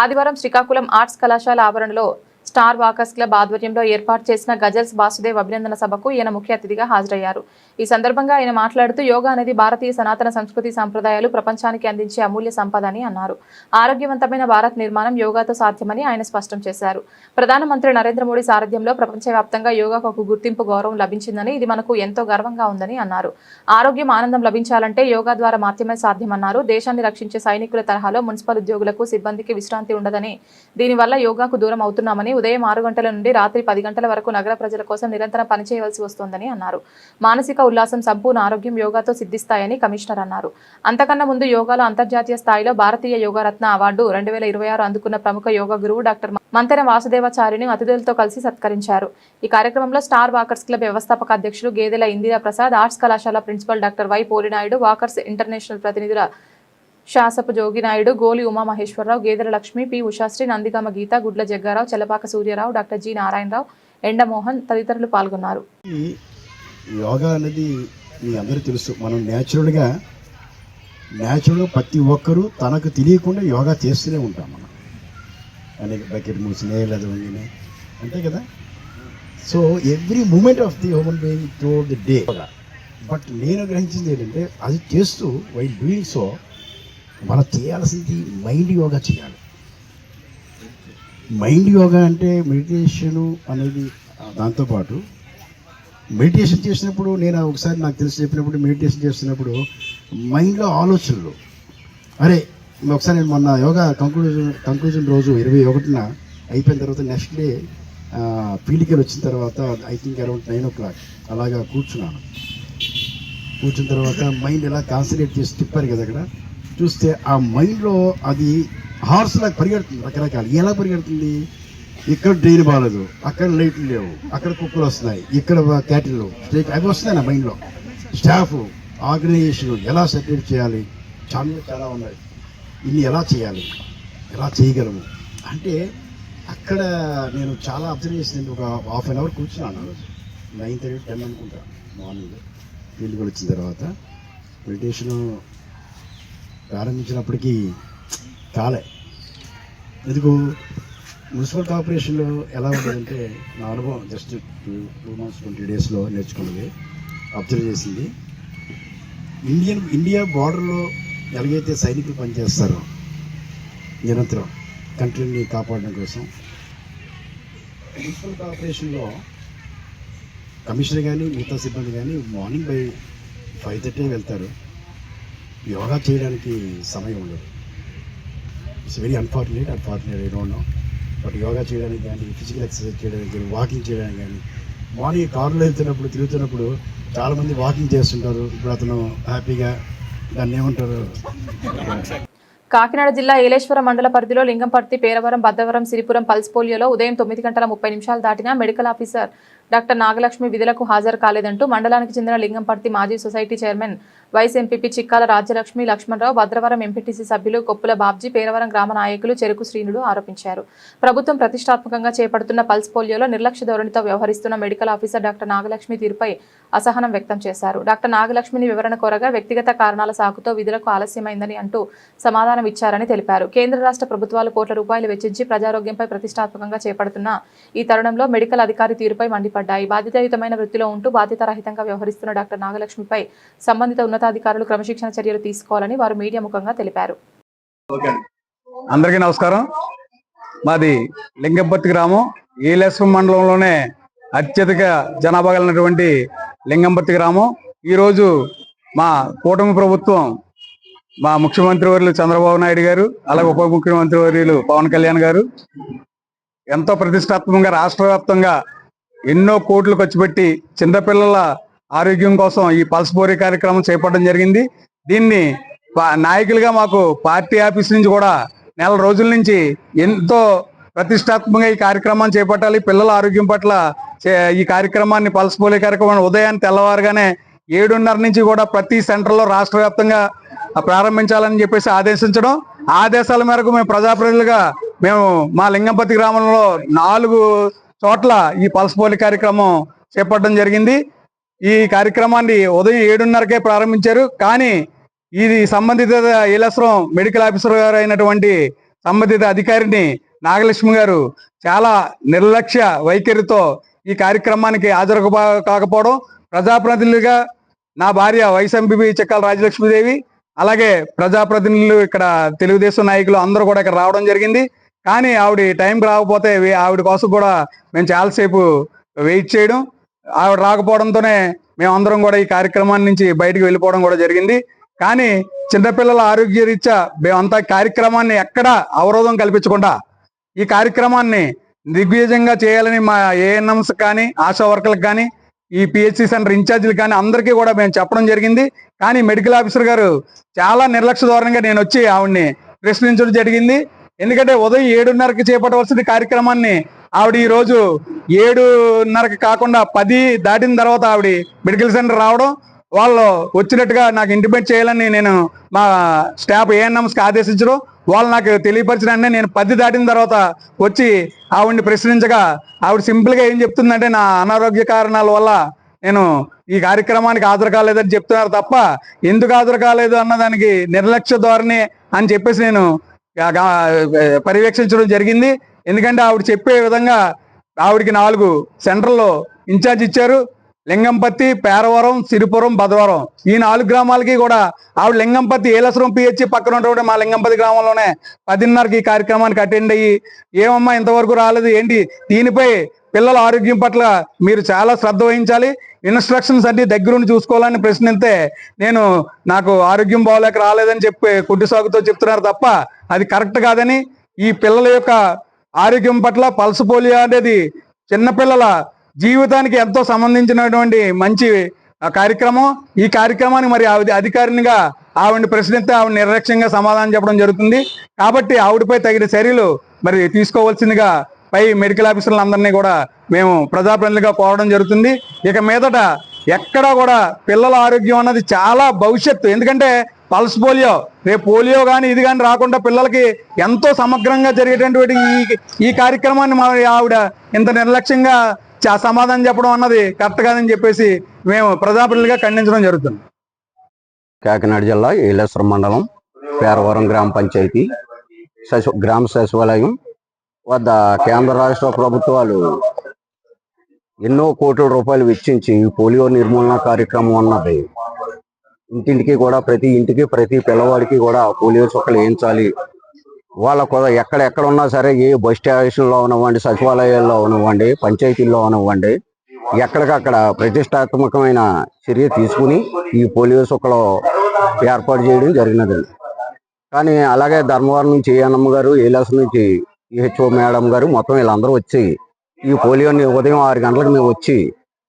ఆదివారం శ్రీకాకుళం ఆర్ట్స్ కళాశాల ఆవరణలో స్టార్ వాకర్స్ క్లబ్ ఆధ్వర్యంలో ఏర్పాటు చేసిన గజల్స్ వాసుదేవ్ అభినందన సభకు ఈయన ముఖ్య అతిథిగా హాజరయ్యారు. ఈ సందర్భంగా ఆయన మాట్లాడుతూ యోగా అనేది భారతీయ సనాతన సంస్కృతి సంప్రదాయాలు ప్రపంచానికి అందించే అమూల్య సంపద అని అన్నారు. ఆరోగ్యవంతమైన భారత్ నిర్మాణం యోగాతో సాధ్యమని ఆయన స్పష్టం చేశారు. ప్రధానమంత్రి నరేంద్ర మోడీ సారథ్యంలో ప్రపంచవ్యాప్తంగా యోగాకు ఒక గుర్తింపు గౌరవం లభించిందని, ఇది మనకు ఎంతో గర్వంగా ఉందని అన్నారు. ఆరోగ్యం ఆనందం లభించాలంటే యోగా ద్వారా మాత్రమే సాధ్యమన్నారు. దేశాన్ని రక్షించే సైనికుల తరహాలో మున్సిపల్ ఉద్యోగులకు సిబ్బందికి విశ్రాంతి ఉండదని, దీనివల్ల యోగాకు దూరం అవుతున్నామని, ఉదయం 6 గంటల నుండి రాత్రి 10 గంటల వరకు నగర ప్రజల కోసం నిరంతరం పనిచేయవలసి వస్తోందని అన్నారు. మానసిక ఉల్లాసం, సంపూర్ణ ఆరోగ్యం యోగాతో సిద్ధిస్తాయని కమిషనర్ అన్నారు. అంతకన్నా ముందు యోగాలో అంతర్జాతీయ స్థాయిలో భారతీయ యోగారత్న అవార్డు 2026 అందుకున్న ప్రముఖ యోగా గురువు డాక్టర్ మంతెన వాసుదేవాచార్యని అతిథులతో కలిసి సత్కరించారు. ఈ కార్యక్రమంలో స్టార్ వాకర్స్ క్లబ్ వ్యవస్థాపక అధ్యక్షులు గేదెల ఇందిరా ప్రసాద్, ఆర్ట్స్ కళాశాల principal doctor Y Polinaidu, walkers international ప్రతినిధుల Sasapu Joginaidu, Goli Umamaheswararao, Gedela Lakshmi, P Ushasri, Nandigama Geetha, Gudla Jaggarao, Chalapaka Suryarao, doctor G Narayanarao, Endamohan తదితరులు పాల్గొన్నారు. యోగా అనేది మీ అందరూ తెలుసు. మనం న్యాచురల్గా ప్రతి ఒక్కరూ తనకు తెలియకుండా యోగా చేస్తూనే ఉంటాం. మనం అనేక బకెట్ మూసినే లేదా వంగినే అంతే కదా. So every moment of the human being through the day. But నేను గ్రహించింది ఏంటంటే అది చేస్తూ వైల్ డూయింగ్ సో మనం చేయాల్సింది మైండ్ యోగా చేయాలి. మైండ్ యోగా అంటే మెడిటేషను అనేది దాంతోపాటు మెడిటేషన్ చేసినప్పుడు నేను ఒకసారి నాకు తెలిసి చెప్పినప్పుడు మెడిటేషన్ చేస్తున్నప్పుడు మైండ్లో ఆలోచనలు ఒకసారి నేను మొన్న యోగా కంక్లూజన్ రోజు 21న అయిపోయిన తర్వాత నెక్స్ట్ డే ఫీల్డ్కి వచ్చిన తర్వాత ఐ థింక్ అరౌండ్ 9 o'clock అలాగా కూర్చున్న తర్వాత మైండ్ ఎలా కాన్సన్ట్రేట్ చేసి తిప్పారు కదా. అక్కడ చూస్తే ఆ మైండ్లో అది హార్స్ లాగా పరిగెడుతుంది. రకరకాలు ఎలా పరిగెడుతుంది, ఇక్కడ డ్రైన్ బాగలేదు, అక్కడ లైట్లు లేవు, అక్కడ కుక్కలు వస్తున్నాయి, ఇక్కడ క్యాటిల్ స్టేక్ అవి వస్తున్నాయి నా మైండ్లో. స్టాఫ్ ఆర్గనైజేషన్ ఎలా సెపరేట్ చేయాలి, చాలా ఉన్నాయి, ఇన్ని ఎలా చేయాలి, ఎలా చేయగలము అంటే అక్కడ నేను చాలా అబ్జర్వ్ చేసింది. ఒక ½ an hour కూర్చున్నాను ఆ రోజు 9:30 10 అనుకుంటా మార్నింగ్ ఫీల్డ్కి వచ్చిన తర్వాత. మెడిటేషను ప్రారంభించినప్పటికీ కాలే. ఎందుకు మున్సిపల్ కార్పొరేషన్లో ఎలా ఉంటుందంటే నా అనుభవం జస్ట్ 2 months 20 daysలో నేర్చుకున్నది, అబ్జర్వ్ చేసింది. ఇండియా బార్డర్లో ఎలాగైతే సైనికులు పనిచేస్తారో నిరంతరం కంట్రీని కాపాడడం కోసం, మున్సిపల్ కార్పొరేషన్లో కమిషనర్ కానీ మిగతా సిబ్బంది కానీ మార్నింగ్ బై 5:30 వెళ్తారు. యోగా చేయడానికి సమయం ఉండదు. It's very unfortunate I don't know. But yoga చేయడానికి కానీ, ఫిజికల్ ఎక్సర్సైజ్ చేయడానికి కానీ, వాకింగ్ చేయడానికి కానీ, మార్నింగ్ కారులో వెళ్తున్నప్పుడు తిరుగుతున్నప్పుడు చాలామంది వాకింగ్ చేస్తుంటారు. ఇప్పుడు అతను హ్యాపీగా దాన్ని ఏమంటారు. కాకినాడ జిల్లా ఏలేశ్వరం మండల పరిధిలో లింగంపర్తి, పేరవరం, భద్రవరం, సిరిపురం పల్స్ పోలియోలో ఉదయం 9:30 దాటినా మెడికల్ ఆఫీసర్ డాక్టర్ నాగలక్ష్మి విధులకు హాజరు కాలేదంటూ మండలానికి చెందిన లింగంపర్తి మాజీ society chairman, vice MPP Chikkala Rajyalakshmi, Lakshmanarao, Bhadravaram MPTC సభ్యులు కొప్పుల బాబ్జీ, పేరవరం గ్రామ నాయకులు చెరుకు శ్రీనుడు ఆరోపించారు. ప్రభుత్వం ప్రతిష్టాత్మకంగా చేపడుతున్న పల్స్ పోలియోలో నిర్లక్ష్య ధోరణితో వ్యవహరిస్తున్న మెడికల్ ఆఫీసర్ డాక్టర్ నాగలక్ష్మి తీరుపై అసహనం వ్యక్తం చేశారు. డాక్టర్ నాగలక్ష్మిని వివరణ కోరగా వ్యక్తిగత కారణాల సాకుతో విధులకు ఆలస్యమైందని అంటూ సమాధానం ఇచ్చారని తెలిపారు. కేంద్ర రాష్ట్ర ప్రభుత్వాలు కోట్ల రూపాయలు వెచ్చించి ప్రజారోగ్యంపై ప్రతిష్టాత్మకంగా చేపడుతున్న ఈ తరుణంలో మెడికల్ అధికారి తీరుపై మండిపడ్డాయి. బాధ్యతాయుతమైన వృత్తిలో ఉంటూ బాధ్యతారహితంగా వ్యవహరిస్తున్న డాక్టర్ నాగలక్ష్మిపై సంబంధిత ఉన్నతాధికారులు క్రమశిక్షణ చర్యలు తీసుకోవాలని వారు మీడియా ముఖంగా తెలిపారు. అందరికీ నమస్కారం. మాది లింగంపర్తి గ్రామం, ఏలేశ్వరం మండలంలోనే అత్యధిక జనాభా కలిగినటువంటి లింగంపర్తి గ్రామం. ఈరోజు మా కూటమి ప్రభుత్వం, మా ముఖ్యమంత్రి వర్యులు చంద్రబాబు నాయుడు గారు, అలాగే ఉప ముఖ్యమంత్రి వర్యులు పవన్ కళ్యాణ్ గారు ఎంతో ప్రతిష్టాత్మకంగా రాష్ట్ర వ్యాప్తంగా ఎన్నో కోట్లు ఖర్చు పెట్టి చిన్నపిల్లల ఆరోగ్యం కోసం ఈ పల్స్ పోలియో కార్యక్రమం చేపట్టడం జరిగింది. దీన్ని నాయకులుగా మాకు పార్టీ ఆఫీస్ నుంచి కూడా నెల రోజుల నుంచి ఎంతో ప్రతిష్టాత్మకంగా ఈ కార్యక్రమాన్ని చేపట్టాలి, పిల్లల ఆరోగ్యం పట్ల ఈ కార్యక్రమాన్ని పల్స్ పోలియో కార్యక్రమాన్ని ఉదయాన్ని తెల్లవారుగానే 7:30 నుంచి కూడా ప్రతి సెంటర్లో రాష్ట్ర వ్యాప్తంగా ప్రారంభించాలని చెప్పేసి ఆదేశించడం, ఆదేశాల మేరకు మేము ప్రజాప్రతినిధులుగా మేము మా లింగంపతి గ్రామంలో 4 చోట్ల ఈ పల్స్ పోలియో కార్యక్రమం చేపట్టడం జరిగింది. ఈ కార్యక్రమాన్ని ఉదయం 7:30కే ప్రారంభించారు. కానీ ఇది సంబంధిత ఏలేశ్వరం మెడికల్ ఆఫీసర్ గారు అయినటువంటి సంబంధిత అధికారిని నాగలక్ష్మి గారు చాలా నిర్లక్ష్య వైఖరితో ఈ కార్యక్రమానికి హాజరు కాకపోవడం, ప్రజాప్రతినిధులుగా నా భార్య వైస్ ఎంపీ చెక్కాల రాజలక్ష్మీదేవి, అలాగే ప్రజాప్రతినిధులు ఇక్కడ తెలుగుదేశం నాయకులు అందరూ కూడా ఇక్కడ రావడం జరిగింది. కానీ ఆవిడ టైంకి రాకపోతే ఆవిడ కోసం కూడా మేము చాలాసేపు వెయిట్ చేయడం, ఆవిడ రాకపోవడంతోనే మేమందరం కూడా ఈ కార్యక్రమాన్ని నుంచి బయటకు వెళ్ళిపోవడం కూడా జరిగింది. కానీ చిన్నపిల్లల ఆరోగ్య రీత్యా మేమంతా కార్యక్రమాన్ని ఎక్కడా అవరోధం కల్పించకుండా ఈ కార్యక్రమాన్ని దిగ్విజయంగా చేయాలని మా ఏఎన్ఎంస్ కానీ, ఆశా వర్కర్లకు కానీ, ఈ పిహెచ్సి సెంటర్ ఇన్ఛార్జీలు కానీ అందరికీ కూడా మేము చెప్పడం జరిగింది. కానీ మెడికల్ ఆఫీసర్ గారు చాలా నిర్లక్ష్య ధోరణిగా నేను వచ్చి ఆవిడ్ని ప్రశ్నించడం జరిగింది. ఎందుకంటే ఉదయం 7:30కి చేపట్టవలసిన కార్యక్రమాన్ని ఆవిడ ఈ రోజు 7:30కి కాకుండా 10 దాటిన తర్వాత ఆవిడ మెడికల్ సెంటర్ రావడం, వాళ్ళు వచ్చినట్టుగా నాకు ఇంటిమేట్ చేయాలని నేను మా స్టాఫ్ ఏఎన్ఎంస్కి ఆదేశించడం, వాళ్ళు నాకు తెలియపరిచిన వెంటనే నేను 10 దాటిన తర్వాత వచ్చి ఆవిడ్ని ప్రశ్నించగా ఆవిడ సింపుల్గా ఏం చెప్తుందంటే నా అనారోగ్య కారణాల వల్ల నేను ఈ కార్యక్రమానికి హాజరు కాలేదని చెప్తున్నారు తప్ప ఎందుకు హాజరు కాలేదు అన్నదానికి నిర్లక్ష్య ధోరణి అని చెప్పేసి నేను పర్యవేక్షించడం జరిగింది. ఎందుకంటే ఆవిడ చెప్పే విధంగా ఆవిడకి 4 సెంటర్లో ఇన్ఛార్జ్ ఇచ్చారు. లింగంపత్తి, పేరవరం, సిరిపురం, భద్రవరం ఈ 4 గ్రామాలకి కూడా ఆవిడ లింగంపత్తి ఏలేశ్వరం పిహెచ్సి పక్కన ఉన్నటువంటి మా లింగంపతి గ్రామంలోనే 10:30కి ఈ కార్యక్రమానికి అటెండ్ అయ్యి ఏమమ్మా ఇంతవరకు రాలేదు ఏంటి, దీనిపై పిల్లల ఆరోగ్యం పట్ల మీరు చాలా శ్రద్ధ వహించాలి, ఇన్స్ట్రక్షన్స్ అన్ని దగ్గరుండి చూసుకోవాలని ప్రశ్నిస్తే నేను నాకు ఆరోగ్యం బాగోలేక రాలేదని చెప్పి కుట్టి సాగుతో చెప్తున్నారు తప్ప అది కరెక్ట్ కాదని, ఈ పిల్లల యొక్క ఆరోగ్యం పట్ల పల్స్ పోలియో అనేది చిన్నపిల్లల జీవితానికి ఎంతో సంబంధించినటువంటి మంచి కార్యక్రమం. ఈ కార్యక్రమానికి మరి అధికారినిగా ఆవిడని ప్రశ్నిస్తే ఆవిడ నిర్లక్ష్యంగా సమాధానం చెప్పడం జరుగుతుంది. కాబట్టి ఆవిడపై తగిన చర్యలు మరి తీసుకోవాల్సిందిగా పై మెడికల్ ఆఫీసర్లందరినీ కూడా మేము ప్రజాప్రతినిధులుగా కోరడం జరుగుతుంది. ఇక మీదట ఎక్కడా కూడా పిల్లల ఆరోగ్యం అన్నది చాలా భవిష్యత్తు. ఎందుకంటే పల్స్ పోలియో రేపు పోలియో కానీ ఇది కానీ రాకుండా పిల్లలకి ఎంతో సమగ్రంగా జరిగేటటువంటి ఈ కార్యక్రమాన్ని మా ఆవిడ ఇంత నిర్లక్ష్యంగా సమాధానం చెప్పడం అన్నది కరెక్ట్ కాదని చెప్పేసి మేము ప్రజాప్రతినిధులుగా ఖండించడం జరుగుతుంది. కాకినాడ జిల్లా ఏలేశ్వరం మండలం పేరవరం గ్రామ పంచాయతీ గ్రామ సచివాలయం వద్ద కేంద్ర రాష్ట్ర ప్రభుత్వాలు ఎన్నో కోట్ల రూపాయలు వెచ్చించి పోలియో నిర్మూలన కార్యక్రమం అన్నది ఇంటింటికి కూడా ప్రతి ఇంటికి ప్రతి పిల్లవాడికి కూడా పోలియో చుక్కలు వేయించాలి. వాళ్ళకు ఎక్కడెక్కడ ఉన్నా సరే ఏ బస్ స్టేషన్లో ఉన్నవ్వండి, సచివాలయాల్లో ఉన్నవ్వండి, పంచాయతీల్లో ఉన్నవ్వండి, ఎక్కడికక్కడ ప్రతిష్టాత్మకమైన చర్య తీసుకుని ఈ పోలియో చుక్కలు ఏర్పాటు చేయడం జరిగినది. కానీ అలాగే ధర్మవరం నుంచి ఏఎన్ఎం గారు, ఏలేశ్వరం నుంచి ఈహెచ్ఓ మేడం గారు మొత్తం వీళ్ళందరూ వచ్చి ఈ పోలియోని ఉదయం 6 గంటలకు మేము వచ్చి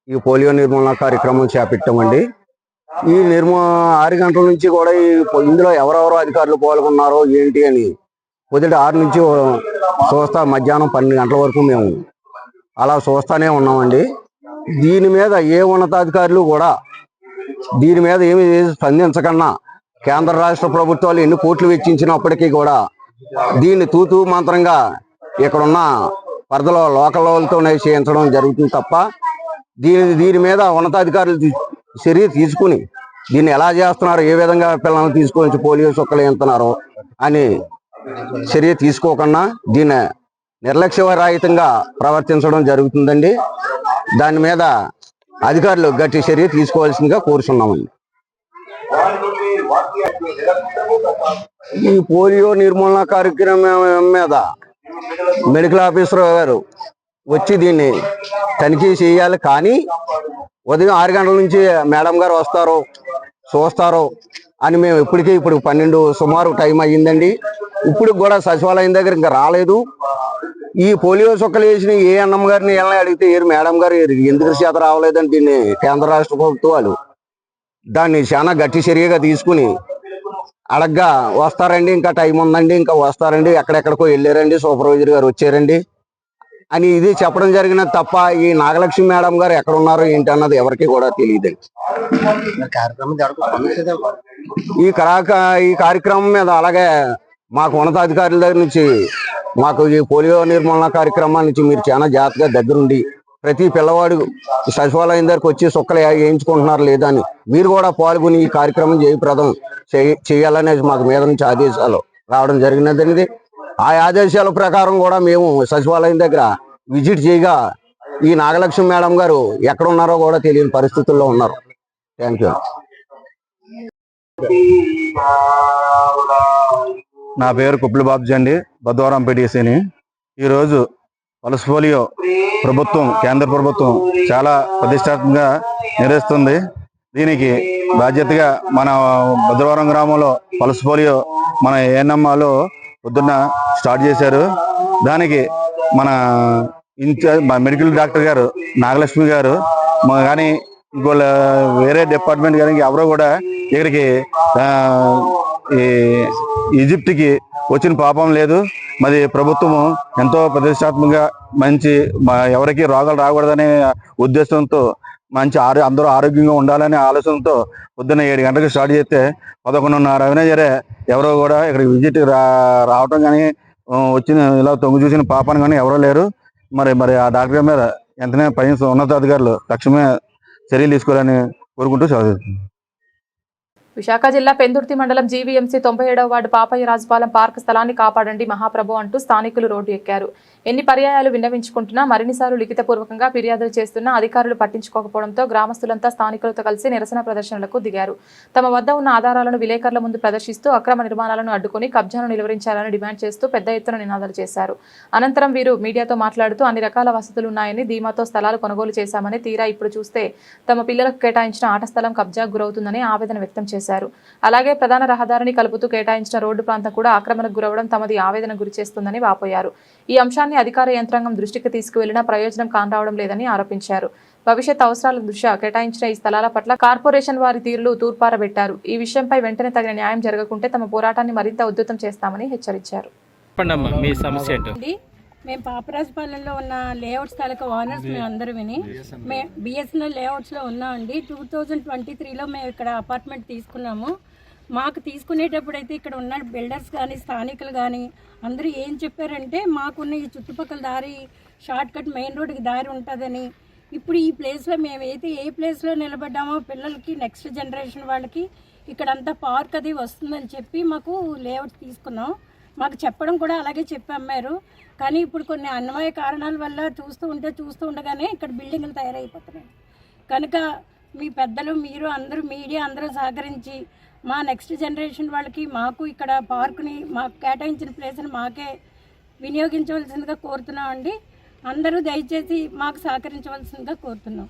ఈ పోలియో నిర్మూలన కార్యక్రమం చేపట్టామండి. ఈ 6 గంటల నుంచి కూడా ఇందులో ఎవరెవరో అధికారులు పాల్గొన్నారో ఏంటి అని పొద్దుట 6 నుంచి చూస్తా మధ్యాహ్నం 12 గంటల వరకు మేము అలా చూస్తానే ఉన్నామండి. దీని మీద ఏ ఉన్నతాధికారులు కూడా దీని మీద ఏమి స్పందించకన్నా కేంద్ర రాష్ట్ర ప్రభుత్వాలు ఎన్ని కోట్లు వెచ్చించినప్పటికీ కూడా దీన్ని తూతూ మంత్రంగా ఇక్కడున్న పరిధిలో లోకల్ వాళ్ళతోనే చేయించడం జరుగుతుంది తప్ప దీని మీద ఉన్నతాధికారులు చర్య తీసుకుని దీన్ని ఎలా చేస్తున్నారు, ఏ విధంగా పిల్లలను తీసుకొని పోలియో చుక్కలు వేస్తున్నారు అని చర్య తీసుకోకుండా దీన్ని నిర్లక్ష్యరహితంగా ప్రవర్తించడం జరుగుతుందండి. దాని మీద అధికారులు గట్టి చర్య తీసుకోవాల్సిందిగా కోరుచున్నామండి. ఈ పోలియో నిర్మూలన కార్యక్రమం మీద మెడికల్ ఆఫీసర్ గారు వచ్చి దీన్ని తనిఖీ చేయాలి. కానీ ఉదయం 6 గంటల నుంచి మేడం గారు వస్తారు చూస్తారు అని మేము ఇప్పుడు 12 సుమారు టైం అయ్యిందండి. ఇప్పుడు కూడా సచివాలయం దగ్గర ఇంకా రాలేదు. ఈ పోలియో చుక్కలు వేసిన ఏ అన్నమ్మ గారిని ఎలా అడిగితే మేడం గారు ఎందుకు చేత రావలేదని దీన్ని కేంద్ర రాష్ట్ర ప్రభుత్వాలు దాన్ని చాలా గట్టి చర్యగా తీసుకుని అడగ్గా వస్తారండి, ఇంకా టైం ఉందండి, ఇంకా వస్తారండి, ఎక్కడెక్కడికో వెళ్ళారండి, సూపర్వైజర్ గారు వచ్చారండి అని ఇది చెప్పడం జరిగినది తప్ప ఈ నాగలక్ష్మి మేడం గారు ఎక్కడ ఉన్నారో ఏంటి అన్నది ఎవరికి కూడా తెలియదండి. ఈ కార్యక్రమం మీద అలాగే మాకు ఉన్నతాధికారుల దగ్గర నుంచి మాకు ఈ పోలియో నిర్మూలన కార్యక్రమాల నుంచి మీరు చాలా జాగ్రత్తగా దగ్గరుండి ప్రతి పిల్లవాడు సచివాలయం దగ్గరకు వచ్చి సుక్కలు వేయించుకుంటున్నారు లేదా అని మీరు కూడా పాల్గొని ఈ కార్యక్రమం జయప్రదం చేయాలనేది మాకు మీద నుంచి ఆదేశాలు రావడం జరిగినది. ఆ ఆదేశాల ప్రకారం కూడా మేము సచివాలయం దగ్గర విజిట్ చేయగా ఈ నాగలక్ష్మి మేడం గారు ఎక్కడ ఉన్నారో కూడా తెలియని పరిస్థితుల్లో ఉన్నారు. Thank you. నా పేరు కుప్పిలి బాబ్జీ అండి, బద్వారం PDCని. ఈరోజు పల్స్ పోలియో ప్రభుత్వం, కేంద్ర ప్రభుత్వం చాలా ప్రతిష్టాత్మకంగా నిర్వహిస్తుంది. దీనికి బాధ్యతగా మన భద్రవరం గ్రామంలో పల్స్ పోలియో మన ఏఎన్ఎంలో పొద్దున్న స్టార్ట్ చేశారు. దానికి మన మెడికల్ డాక్టర్ గారు నాగలక్ష్మి గారు కానీ ఇంకోళ్ళ వేరే డిపార్ట్మెంట్ కానీ ఎవరో కూడా ఇక్కడికి ఈజిప్ట్కి వచ్చిన పాపం లేదు. మరి ప్రభుత్వము ఎంతో ప్రతిష్టాత్మకంగా మంచి ఎవరికి రోగాలు రాకూడదనే ఉద్దేశంతో మంచి అందరూ ఆరోగ్యంగా ఉండాలనే ఆలోచనతో పొద్దున్న 7 గంటలకు స్టార్ట్ చేస్తే 11:30 సరే ఎవరో కూడా ఇక్కడ విజిట్ రావటం కానీ వచ్చిన ఇలా తొంగి చూసిన పాపను కానీ ఎవరో లేరు. మరి ఆ డాక్టర్ మీద వెంటనే పై ఉన్నతాధికారులు తక్షణమే చర్యలు తీసుకోవాలని కోరుకుంటూ చదువుతుంది. విశాఖ జిల్లా పెందుర్తి మండలం జీవీఎంసీ 97వ వార్డు పాపయ్య రాజపాలెం పార్క్ స్థలాన్ని కాపాడండి మహాప్రభు అంటూ స్థానికులు రోడ్డు ఎక్కారు. ఎన్ని పర్యాయాలు విన్నవించుకుంటున్నా మరిన్నిసార్లు లిఖితపూర్వకంగా ఫిర్యాదులు చేస్తున్నా అధికారులు పట్టించుకోకపోవడంతో గ్రామస్తులంతా స్థానికులతో కలిసి నిరసన ప్రదర్శనలకు దిగారు. తమ వద్ద ఉన్న ఆధారాలను విలేకరుల ముందు ప్రదర్శిస్తూ అక్రమ నిర్మాణాలను అడ్డుకుని కబ్జాను నిలువరించాలని డిమాండ్ చేస్తూ పెద్ద ఎత్తున నినాదాలు చేశారు. అనంతరం వీరు మీడియాతో మాట్లాడుతూ అన్ని రకాల వసతులు ఉన్నాయని, ధీమాతో స్థలాలు కొనుగోలు చేశామని, తీరా ఇప్పుడు చూస్తే తమ పిల్లలకు కేటాయించిన ఆట స్థలం కబ్జాకు గురవుతుందని ఆవేదన వ్యక్తం చేశారు. అలాగే ప్రధాన రహదారిని కలుపుతూ కేటాయించిన రోడ్డు ప్రాంతం కూడా ఆక్రమణకు గురవడం తమది ఆవేదన గురిచేస్తుందని వాపోయారు. ఈ అంశాన్ని అధికార యంత్రాంగం దృష్టికి తీసుకువెళ్లినా ప్రయోజనం కానరావడం లేదని ఆరోపించారు. భవిష్యత్ అవసరాల దృష్ట్యా కేటాయించిన ఈ స్థలాల పట్ల కార్పొరేషన్ వారి తీరులు తూర్పారబెట్టారు. ఈ విషయంపై వెంటనే తగిన న్యాయం జరగకుంటే తమ పోరాటాన్ని మరింత ఉధృతం చేస్తామని హెచ్చరించారు. మేము పాపరాజపాలెంలో ఉన్న లేఅవుట్స్ తాలూకా ఓనర్స్ మేము అందరూ విని బిఎస్ఎన్ఎల్ లేఅవుట్స్లో ఉన్నామండి. 2023లో మేము ఇక్కడ అపార్ట్మెంట్ తీసుకున్నాము. మాకు తీసుకునేటప్పుడు అయితే ఇక్కడ ఉన్న బిల్డర్స్ కానీ స్థానికులు కానీ అందరూ ఏం చెప్పారంటే మాకున్న ఈ చుట్టుపక్కల దారి షార్ట్ కట్ మెయిన్ రోడ్కి దారి ఉంటుందని. ఇప్పుడు ఈ ప్లేస్లో మేమైతే ఏ ప్లేస్లో నిలబడ్డామో పిల్లలకి నెక్స్ట్ జనరేషన్ వాళ్ళకి ఇక్కడంతా పార్క్ అది వస్తుందని చెప్పి మాకు లేఅవుట్ తీసుకున్నాం. మాకు చెప్పడం కూడా అలాగే చెప్పి అమ్మారు. కానీ ఇప్పుడు కొన్ని అన్వయ కారణాల వల్ల చూస్తూ ఉండగానే ఇక్కడ బిల్డింగ్లు తయారైపోతున్నాయి. కనుక మీ పెద్దలు, మీరు అందరూ మీడియా అందరూ సహకరించి మా నెక్స్ట్ జనరేషన్ వాళ్ళకి మాకు ఇక్కడ పార్కుని మాకు కేటాయించిన ప్లేస్ని మాకే వినియోగించవలసిందిగా కోరుతున్నామండి. అందరూ దయచేసి మాకు సహకరించవలసిందిగా కోరుతున్నాం.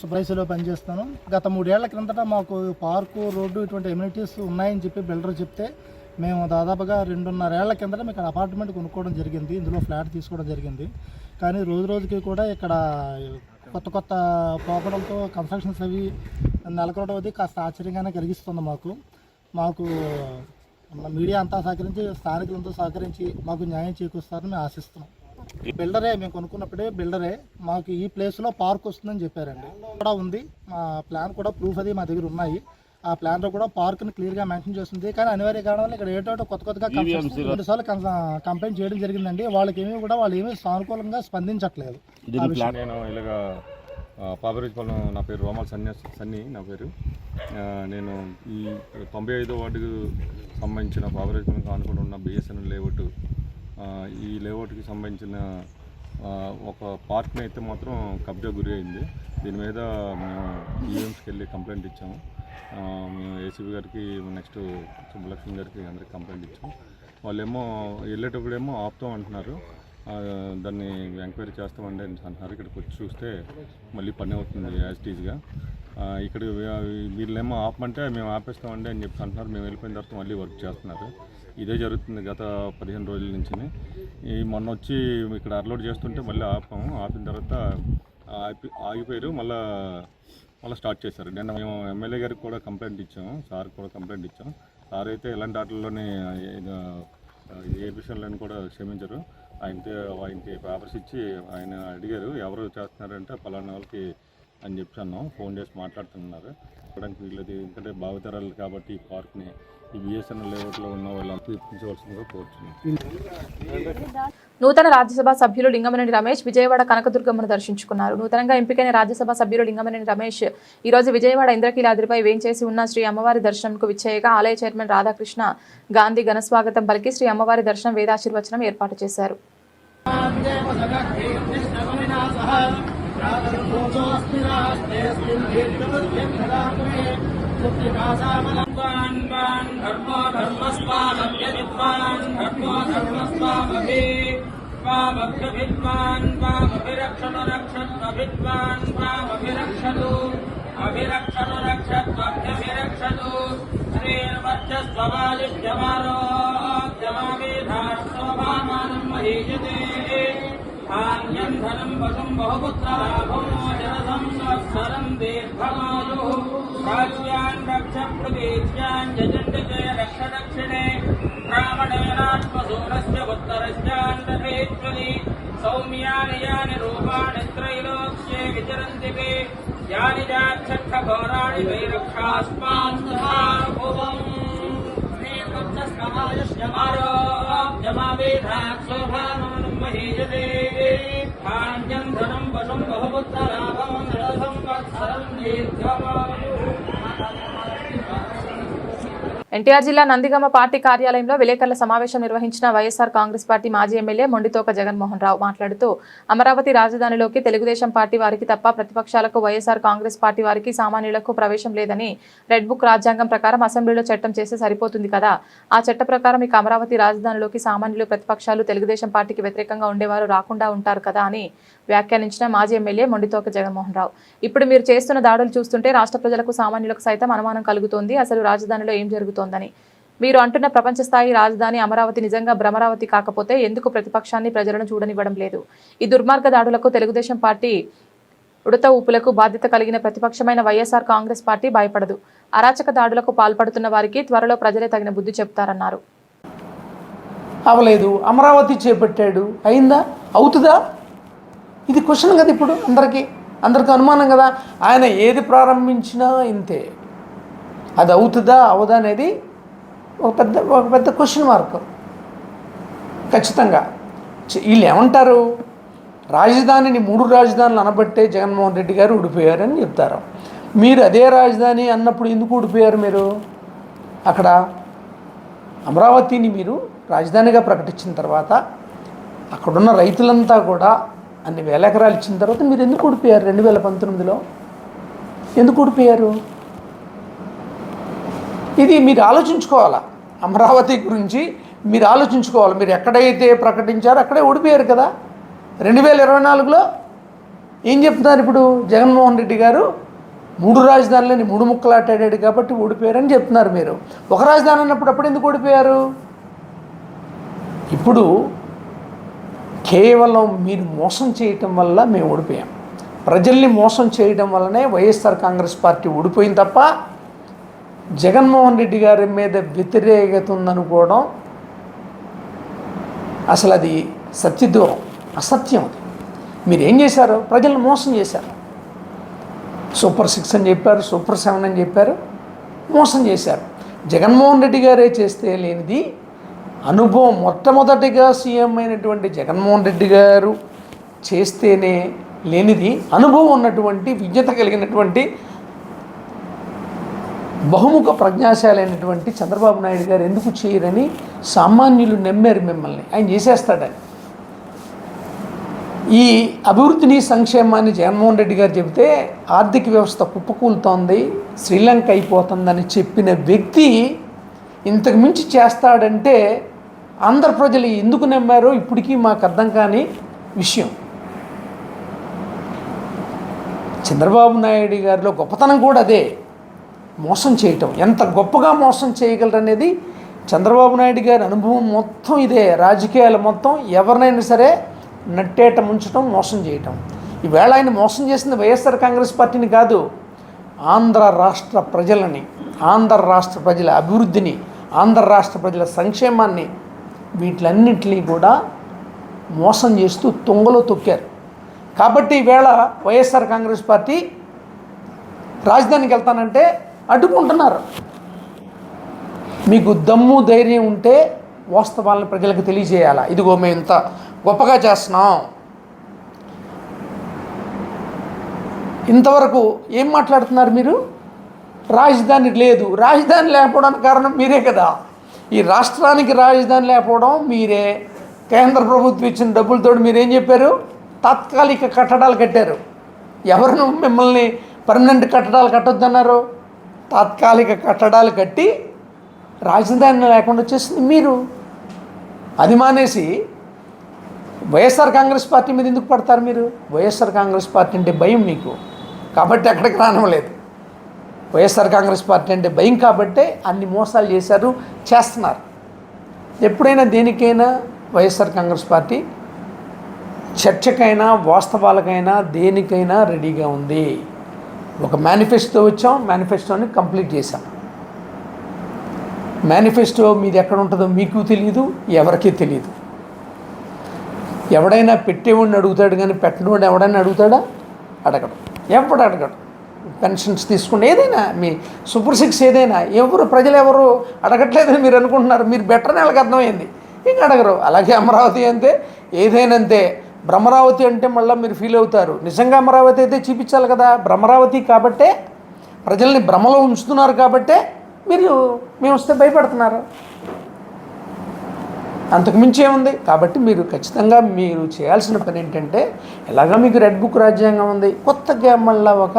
సుబ్రైసీలో పనిచేస్తాను. గత 3 ఏళ్ల క్రిందట మాకు పార్కు, రోడ్డు ఇటువంటి ఎమ్యూనిటీస్ ఉన్నాయని చెప్పి బిల్డర్ చెప్తే మేము దాదాపుగా 2.5 ఏళ్ల కిందట ఇక్కడ అపార్ట్మెంట్ కొనుక్కోవడం జరిగింది. ఇందులో ఫ్లాట్ తీసుకోవడం జరిగింది. కానీ రోజుకి కూడా ఇక్కడ కొత్త పోకడంతో కన్స్ట్రక్షన్స్ అవి నెలకొనడం అది కాస్త ఆశ్చర్యంగానే కలిగిస్తుంది. మాకు మీడియా అంతా సహకరించి, స్థానికులంతా సహకరించి మాకు న్యాయం చేకూరుస్తారని మేము ఆశిస్తున్నాం. బిల్డరే, మేము కొనుక్కున్నప్పుడే బిల్డరే మాకు ఈ ప్లేస్లో పార్క్ వస్తుందని చెప్పారండి. కూడా ఉంది, మా ప్లాన్ కూడా ప్రూఫ్ అది మా దగ్గర ఉన్నాయి. ఆ ప్లాన్లో కూడా పార్క్ని క్లియర్గా మెన్షన్ చేస్తుంది. కానీ అనివార్య కారణం వల్ల ఇక్కడ ఏటో కొత్తగా 2 కంప్లైంట్ చేయడం జరిగిందండి. వాళ్ళు ఏమీ సానుకూలంగా స్పందించట్లేదు. నేను ఇలాగా పాపరాజపాలెం, నా పేరు రోమల్ సన్నీ నా పేరు. నేను ఈ 95వ వార్డుకు సంబంధించిన పాపరాజపాలెం ఆనుకుని ఉన్న బిఎస్ఎన్ఎల్ లేఅవుట్, ఈ లేఅవుట్కి సంబంధించిన ఒక పార్క్ని అయితే మాత్రం కబ్జా గురి అయింది. దీని మీద మేము ఈఎంస్కి వెళ్ళి కంప్లైంట్ ఇచ్చాము. మేము ఏసీబీ గారికి, నెక్స్ట్ సుబ్బలక్ష్మి గారికి అందరికి కంప్లైంట్ ఇచ్చాము. వాళ్ళేమో వెళ్ళేటప్పుడేమో ఆపుతాం అంటున్నారు, దాన్ని ఎంక్వైరీ చేస్తామండి అని అంటున్నారు. ఇక్కడికి వచ్చి చూస్తే మళ్ళీ పని అవుతుంది యాజ్ టీజ్గా. ఇక్కడ వీళ్ళేమో ఆపమంటే మేము ఆపేస్తామండి అని చెప్పి అంటున్నారు. మేము వెళ్ళిపోయిన తర్వాత మళ్ళీ వర్క్ చేస్తున్నారు. ఇదే జరుగుతుంది గత 15 రోజుల నుంచి. మొన్న వచ్చి ఇక్కడ అన్లోడ్ చేస్తుంటే మళ్ళీ ఆపిన తర్వాత ఆగిపోయారు. మళ్ళీ స్టార్ట్ చేశారు. నిన్న మేము ఎమ్మెల్యే గారికి కూడా కంప్లైంట్ ఇచ్చాము, సార్కి కూడా కంప్లైంట్ ఇచ్చాము. సార్ అయితే ఇలాంటి వాటిల్లోనే ఏ విషయంలో కూడా క్షమించరు. ఆయనకి పేపర్స్ ఇచ్చి ఆయన అడిగారు ఎవరు చేస్తున్నారంటే పలానా వాళ్ళకి అని చెప్పి అన్నాం. ఫోన్ చేసి మాట్లాడుతున్నారు. ఇవ్వడానికి వీళ్ళది ఎందుకంటే భావితరాలు కాబట్టి ఈ పార్క్ని ఈ బిఎస్ఎన్ఎల్ లేఅవుట్లో ఉన్న వాళ్ళంతా ఇప్పించవలసిందిగా కోరుతున్నాం. నూతన రాజ్యసభ సభ్యులు లింగమనేని రమేష్ విజయవాడ కనకదుర్గమ్మను దర్శించుకున్నారు. నూతనంగా ఎంపికైన రాజ్యసభ సభ్యులు లింగమనేని రమేష్ ఈ రోజు విజయవాడ ఇంద్రకీలాద్రిపై వేంచేసి ఉన్న శ్రీ అమ్మవారి దర్శనంకు విచ్చేయగా ఆలయ చైర్మన్ రాధాకృష్ణ గాంధీ ఘనస్వాగతం పలికి శ్రీ అమ్మవారి దర్శనం వేదాశీర్వచనం ఏర్పాటు చేశారు. ధనం వశం బహుపుత్రలాభం జనసం సంవత్సరం దీర్ఘమాయు రాజ్యాన్ రక్ష ప్రదేశ్యాన్ జజండితే రక్ష దక్షిణే బ్రాహ్మణేనాత్మసూరస్య ఉత్తరస్యాన్వేశ్వరి సౌమ్యాని యాని రూపాణి త్రైలోక్యే విచరంతి వే యాని జాక్షఘోరాణి వైరక్షాస్మాన్ భువం ధనం వశం బహుపుత్రలాభం జనసం సంవత్సరం దీర్ఘమాయు. ఎన్టీఆర్ జిల్లా నందిగామ పార్టీ కార్యాలయంలో విలేకరుల సమావేశం నిర్వహించిన వైఎస్ఆర్ కాంగ్రెస్ పార్టీ మాజీ ఎమ్మెల్యే మొండితోక జగన్మోహన్ రావు మాట్లాడుతూ అమరావతి రాజధానిలోకి తెలుగుదేశం పార్టీ వారికి తప్ప ప్రతిపక్షాలకు వైఎస్ఆర్ కాంగ్రెస్ పార్టీ వారికి సామాన్యులకు ప్రవేశం లేదని రెడ్ బుక్ రాజ్యాంగం ప్రకారం అసెంబ్లీలో చట్టం చేస్తే సరిపోతుంది కదా, ఆ చట్ట ప్రకారం ఇక అమరావతి రాజధానిలోకి సామాన్యులు ప్రతిపక్షాలు తెలుగుదేశం పార్టీకి వ్యతిరేకంగా ఉండేవారు రాకుండా ఉంటారు కదా అని వ్యాఖ్యానించిన మాజీ ఎమ్మెల్యే మొండితోక జగన్మోహన్ రావు. ఇప్పుడు మీరు చేస్తున్న దాడులు చూస్తుంటే రాష్ట్ర ప్రజలకు సామాన్యులకు సైతం అనుమానం కలుగుతోంది. అసలు రాజధానిలో ఏం జరుగుతోందని మీరు అంటున్న ప్రపంచ స్థాయి రాజధాని అమరావతి నిజంగా భ్రమరావతి కాకపోతే ఎందుకు ప్రతిపక్షాన్ని ప్రజలను చూడనివ్వడం లేదు? ఈ దుర్మార్గ దాడులకు తెలుగుదేశం పార్టీ ఉడత ఊపులకు బాధ్యత కలిగిన ప్రతిపక్షమైన వైఎస్ఆర్ కాంగ్రెస్ పార్టీ భయపడదు. అరాచక దాడులకు పాల్పడుతున్న వారికి త్వరలో ప్రజలే తగిన బుద్ధి చెప్తారన్నారు. అవలేదు, అమరావతి చేపట్టాడు, అయిందా, అవుతుందా? ఇది క్వశ్చన్ కదా ఇప్పుడు అందరికీ అనుమానం కదా. ఆయన ఏది ప్రారంభించినా ఇంతే, అది అవుతుందా అవదా అనేది ఒక పెద్ద క్వశ్చన్ మార్క్. ఖచ్చితంగా వీళ్ళు ఏమంటారు, రాజధానిని 3 రాజధానులు అనబట్టే జగన్మోహన్ రెడ్డి గారు ఊడిపోయారని చెప్తారు. మీరు అదే రాజధాని అన్నప్పుడు ఎందుకు ఊడిపోయారు? మీరు అక్కడ అమరావతిని మీరు రాజధానిగా ప్రకటించిన తర్వాత అక్కడున్న రైతులంతా కూడా అన్ని వేల ఎకరాలు ఇచ్చిన తర్వాత మీరు ఎందుకు ఊడిపోయారు? 2019లో ఎందుకు ఊడిపోయారు? ఇది మీరు ఆలోచించుకోవాలా. అమరావతి గురించి మీరు ఆలోచించుకోవాలి. మీరు ఎక్కడైతే ప్రకటించారో అక్కడే ఓడిపోయారు కదా. 2024లో ఏం చెప్తున్నారు ఇప్పుడు? జగన్మోహన్ రెడ్డి గారు 3 రాజధానులని 3 ముక్కలాటాడాడు కాబట్టి ఓడిపోయారని చెప్తున్నారు. మీరు ఒక రాజధాని అన్నప్పుడు అప్పుడు ఎందుకు ఓడిపోయారు? ఇప్పుడు కేవలం మీరు మోసం చేయటం వల్ల మేము ఓడిపోయాం. ప్రజల్ని మోసం చేయడం వల్లనే వైఎస్ఆర్ కాంగ్రెస్ పార్టీ ఓడిపోయింది తప్ప జగన్మోహన్ రెడ్డి గారి మీద వ్యతిరేకత ఉందనుకోవడం అసలు అది సత్యదూరం, అసత్యం. అది మీరు ఏం చేశారు? ప్రజలను మోసం చేశారు. సూపర్ 6 అని చెప్పారు, సూపర్ 7 అని చెప్పారు, మోసం చేశారు. జగన్మోహన్ రెడ్డి గారే చేస్తే లేనిది అనుభవం, మొట్టమొదటిగా సీఎం అయినటువంటి జగన్మోహన్ రెడ్డి గారు చేస్తేనే లేనిది అనుభవం ఉన్నటువంటి, విజ్ఞత కలిగినటువంటి, బహుముఖ ప్రజ్ఞాశాలైనటువంటి చంద్రబాబు నాయుడు గారు ఎందుకు చేయరని సామాన్యులు నమ్మారు మిమ్మల్ని. ఆయన చేసేస్తాడని. ఈ అభివృద్ధిని, సంక్షేమాన్ని జగన్మోహన్ రెడ్డి గారు చెబితే ఆర్థిక వ్యవస్థ కుప్పకూలుతోంది, శ్రీలంక అయిపోతుందని చెప్పిన వ్యక్తి ఇంతకు మించి చేస్తాడంటే ఆంధ్ర ప్రజలు ఎందుకు నమ్మారో ఇప్పటికీ మాకు అర్థం కాని విషయం. చంద్రబాబు నాయుడు గారిలో గొప్పతనం కూడా అదే, మోసం చేయటం. ఎంత గొప్పగా మోసం చేయగలరనేది చంద్రబాబు నాయుడు గారి అనుభవం మొత్తం ఇదే. రాజకీయాలు మొత్తం ఎవరినైనా సరే నట్టేట ముంచడం, మోసం చేయటం. ఈవేళ ఆయన మోసం చేసింది వైఎస్ఆర్ కాంగ్రెస్ పార్టీని కాదు, ఆంధ్ర రాష్ట్ర ప్రజలని, ఆంధ్ర రాష్ట్ర ప్రజల అభివృద్ధిని, ఆంధ్ర రాష్ట్ర ప్రజల సంక్షేమాన్ని, వీటిలన్నింటినీ కూడా మోసం చేస్తూ తుంగలో తొక్కారు. కాబట్టి ఈవేళ వైఎస్ఆర్ కాంగ్రెస్ పార్టీ రాజధానికి వెళ్తానంటే అడ్డుకుంటున్నారు. మీకు దమ్ము ధైర్యం ఉంటే వాస్తవాలను ప్రజలకు తెలియజేయాలా. ఇదిగో మేము ఇంత గొప్పగా చేస్తున్నాం. ఇంతవరకు ఏం మాట్లాడుతున్నారు మీరు? రాజధాని లేదు. రాజధాని లేకపోవడానికి కారణం మీరే కదా. ఈ రాష్ట్రానికి రాజధాని లేకపోవడం మీరే. కేంద్ర ప్రభుత్వం ఇచ్చిన డబ్బులతో మీరేం చెప్పారు? తాత్కాలిక కట్టడాలు కట్టారు. ఎవరు మిమ్మల్ని పర్మనెంట్ కట్టడాలు కట్టొద్దన్నారు? తాత్కాలిక కట్టడాలు కట్టి రాజధాని లేకుండా వచ్చేసింది మీరు. అది మానేసి వైఎస్ఆర్ కాంగ్రెస్ పార్టీ మీద ఎందుకు పడతారు మీరు? వైఎస్ఆర్ కాంగ్రెస్ పార్టీ అంటే భయం మీకు, కాబట్టి అక్కడికి రానివ్వలేదు. వైఎస్ఆర్ కాంగ్రెస్ పార్టీ అంటే భయం కాబట్టే అన్ని మోసాలు చేస్తున్నారు. ఎప్పుడైనా దేనికైనా వైఎస్ఆర్ కాంగ్రెస్ పార్టీ చర్చకైనా వాస్తవాలకైనా దేనికైనా రెడీగా ఉంది. ఒక మేనిఫెస్టో వచ్చాం, మేనిఫెస్టోని కంప్లీట్ చేశాం. మేనిఫెస్టో మీది ఎక్కడ ఉంటుందో మీకు తెలియదు, ఎవరికీ తెలియదు. ఎవడైనా పెట్టేవాడిని అడుగుతాడు కానీ పెట్టినవాడు ఎవడైనా అడుగుతాడా? అడగడు. ఎప్పుడు అడగడు. పెన్షన్స్ తీసుకుంటే ఏదైనా మీ సూపర్ 6 ఏదైనా ప్రజలు ఎవరు అడగట్లేదని మీరు అనుకుంటున్నారు. మీరు బెటర్ అని వాళ్ళకి అర్థమైంది, ఇంకా అడగరు. అలాగే అమరావతి అంతే, ఏదైనా అంతే. భ్రమరావతి అంటే మళ్ళీ మీరు ఫీల్ అవుతారు. నిజంగా అమరావతి అయితే చూపించాలి కదా. భ్రమరావతి కాబట్టే ప్రజల్ని భ్రమలో ఉంచుతున్నారు, కాబట్టే మేము వస్తే భయపడుతున్నారు. అంతకుమించి ఏముంది? కాబట్టి మీరు ఖచ్చితంగా మీరు చేయాల్సిన పని ఏంటంటే, ఎలాగా మీకు రెడ్ బుక్ రాజ్యాంగం ఉంది, కొత్తగా మళ్ళీ ఒక